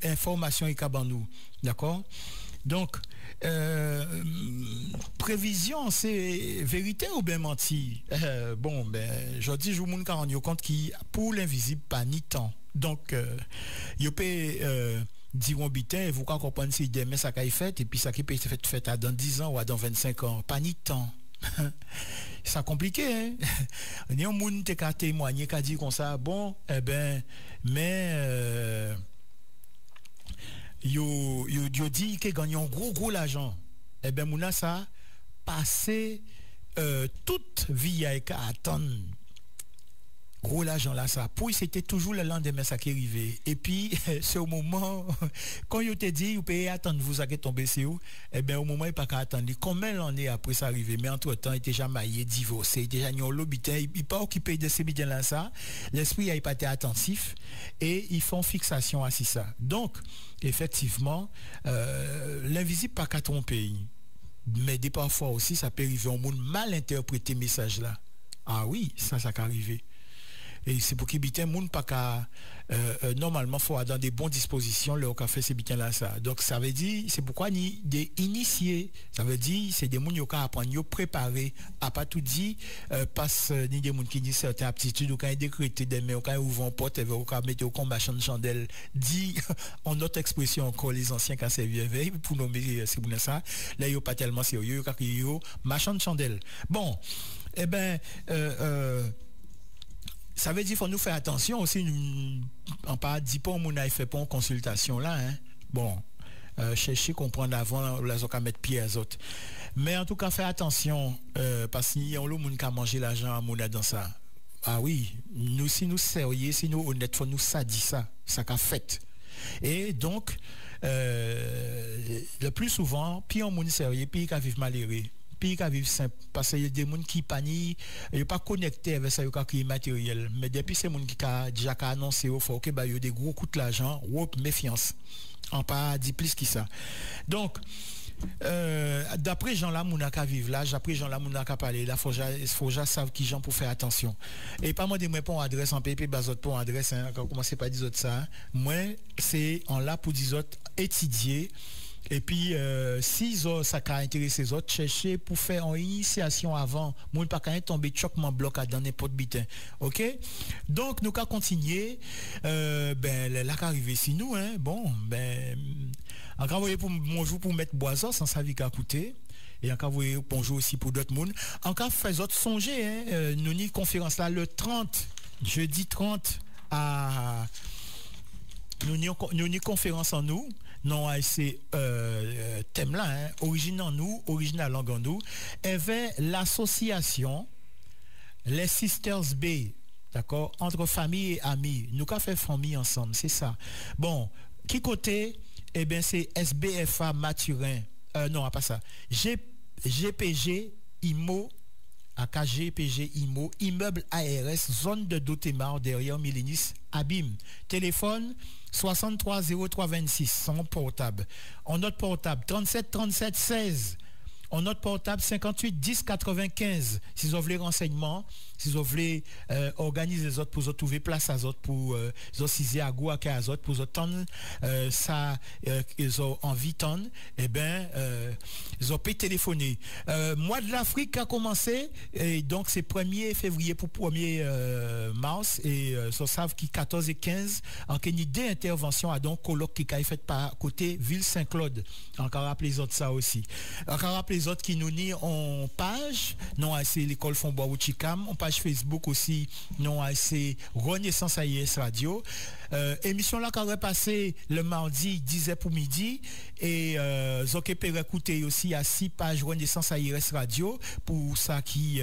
information et nous. D'accord? Donc, prévision, c'est vérité ou bien menti? Bon, ben, je dis, je vous rends compte qui pour l'invisible, pas ni temps. Donc, il peut dire au bitin, vous comprenez si demain ça a fait, et puis ça qui peut être fait dans 10 ans ou dans 25 ans. Pas ni temps. C'est compliqué, hein? Il y a un monde qui a témoigné, qui a dit comme ça, bon, eh ben, mais. Yo dit que gagne un gros l'argent. Eh ben mouna ça passer toute vie à attendre gros l'argent là ça. Pour c'était toujours le lendemain ça qui arrivait. Et puis c'est au moment quand yo te dit vous pouvez attendre vous ça qui tomber sur vous, eh ben au moment il pas qu'à attendre combien l'année après ça arrivé mais entre-temps il était déjà marié, divorcé, il déjà en lobitin, il pas occupé de ces biens là ça. L'esprit a pas été attentif et ils font fixation à ça. Donc effectivement, l'invisible pas qu'à tromper. Mais des parfois aussi, ça peut arriver au monde mal interpréter message là. Ah oui, ça peut arriver. Et c'est pour qu'il y ait un monde pas qu'à normalement faut avoir dans des bonnes dispositions le café ces bitins là ça. Donc ça veut dire c'est pourquoi ni des initiés, ça veut dire c'est des monde qui apprendre, yo préparer à pas tout dit passe ni des monde qui dit certaines aptitudes ou quand décréter des mais quand ouvre porte et quand mettre au combat chandelle dit en notre expression encore les anciens quand c'est vieux veille pour nommer c'est bon ça. Là yo pas tellement sérieux quand yo machin de chandelle. Bon, eh ben ça veut dire qu'il faut nous faire attention aussi. On pas dit pas on a fait pas une consultation là. Hein. Bon, chercher comprendre avant les autres à mettre pied à autres. Mais en tout cas, faire attention parce qu'il y a le monde qui a mangé l'argent à mon dans ça. Ah oui, nous si nous sérieux, si nous honnêtes, faut nous ça dit ça qu'a fait. Et donc le plus souvent, puis on monde sérieux, puis qui vivent malheureux. Puis qui vivent simple parce qu'il y a des gens qui paniquent et pas connectés avec ça qui matériel mais depuis ces gens qui a déjà annoncé au faut que bah il y a des gros coûts d'argent ou méfiance on pas dit plus que ça donc d'après Jean là mounaka vivre là d'après Jean là mounaka parler là faut déjà savoir qui gens pour faire attention et pas moi de moi pour adresse en PP bazot pour adresse hein, quand commencer pas dire autres ça hein. Moi c'est en là pour dire autres étudier. Et puis, si ça a intéressé les autres, chercher pour faire une initiation avant, moi, pas qu'à tomber choquement bloc dans n'importe bitin. OK? Donc, nous qu'à continuer, ben, là qu'arrive ici, nous, hein, bon, ben, encore vous voyez pour bonjour pour mettre boisson sans savoir qu'à coûter. Et encore vous voyez bonjour aussi pour d'autres monde. Encore fait autres songer, hein, nous ni conférence là le 30, jeudi 30 à nous ni conférence en nous. Non, c'est thème là, hein, origine en nous, original langue en nous, et vers l'association les Sisters B, d'accord, entre famille et amis. Nous avons fait famille ensemble, c'est ça. Bon, qui côté? Eh bien, c'est SBFA Mathurin. Non, pas ça. GPG IMO. AKGPG IMO, immeuble ARS, zone de Dotemar derrière Millénis, Abîme. Téléphone 63 03 26, son portable. En notre portable 37 37 16. En notre portable 58 10 95. Si vous voulez renseignements, si vous voulez organiser les autres pour trouver place à autres pour aussi à go à autres pour autant ça ils ont envie tant et ben ils ont pu téléphoner. Mois de l'Afrique a commencé et donc c'est 1er février pour 1er mars et ça savent qui 14 et 15 en une d'intervention à donc colloque qui a fait par côté ville Saint-Claude. Encore rappeler les autres ça aussi. Encore rappeler les autres qui nous nient en page, non c'est l'école Fonbois Ouchikam, en page Facebook aussi, non c'est Renaissance AIS Radio. Émission là qui aurait passé le mardi 10h pour midi et Zoké peut écouter aussi à 6 pages Renaissance AIS Radio pour ça qui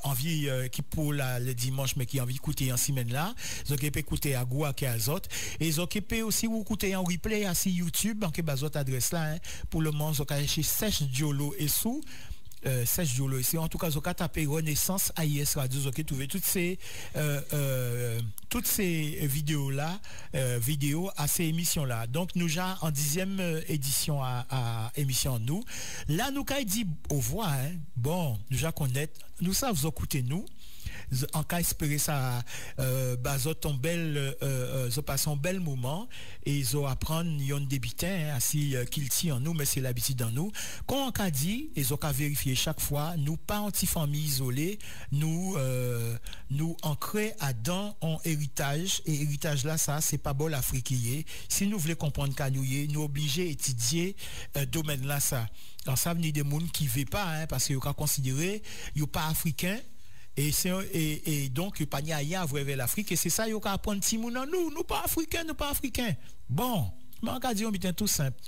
envie qui pour le dimanche mais qui envie d'écouter en semaine là. Zoké peut écouter à Goua qui à Zot et Zoké peut aussi écouter en replay à YouTube en que bazot adresse là hein, pour le moment Zoké chez Sèche Diolo et sous Sèche Diolo ici en tout cas Zoké taper Renaissance AIS Radio Zoké trouver toutes ces vidéos là vidéos à ces émissions là donc nous déjà en 10e édition à émission nous là nous qu'a dit au revoir hein. Bon nous déjà connaître nous savons écouter nous en cas espérer ça bazot ton bel zo passer un bel moment et zo apprendre yon débitin ainsi qu'il tient en nous mais c'est l'habitude en nous quand on qu'a dit et zo qu'a vérifier chaque fois nous pas anti famille isolée nous ancrer à dans en héritage et héritage là ça c'est pas bon l'africain si nous voulons comprendre kanouye nous obligés étudier domaine là ça alors ça venir des monde qui veut pas hein, parce que yo ka considérer yo pas africain et donc pas ni rien à voir avec l'Afrique et c'est ça yo ka apprendre ti moun nous pas africains bon on ka dire bien tout simple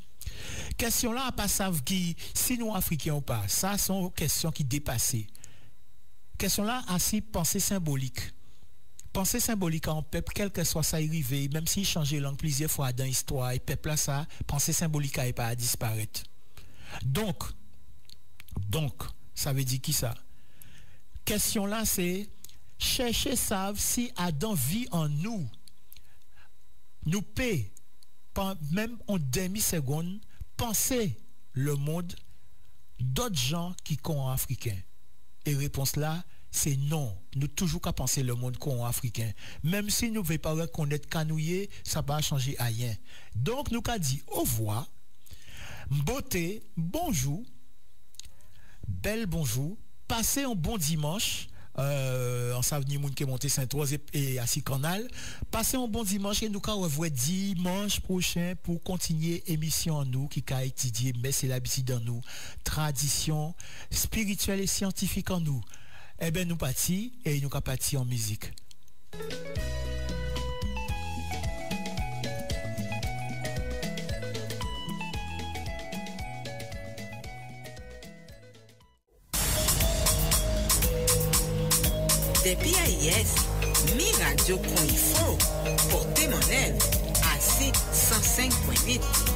question là pas savent qui si nous africains ou pas ça sont questions qui dépassées question là assez pensée symbolique en peuple quel que soit ça arrivé même s'il changeait langue plusieurs fois dans l'histoire et peuple là ça pensée symbolique est pas à disparaître donc ça veut dire qui ça question là c'est chercher savent si Adam vit en nous paie même en demi-seconde penser le monde d'autres gens qui sont africains et réponse là c'est non nous toujours qu'à penser le monde qu'on africain même si nous ne veut pas reconnaître canouiller ça va changer rien donc nous qu'a dit au revoir beauté bonjour belle bonjour passez un bon dimanche en savent moun qui monter Saint-Rose et à Canal passez un bon dimanche et nous ka revoir dimanche prochain pour continuer émission en nous qui ka étudier mais c'est l'habitude en nous tradition spirituelle et scientifique en nous eh ben nous parti et nous ka parti en musique Depuis AIS, mi radio qu'on il faut, porter mon aile, à 105.8.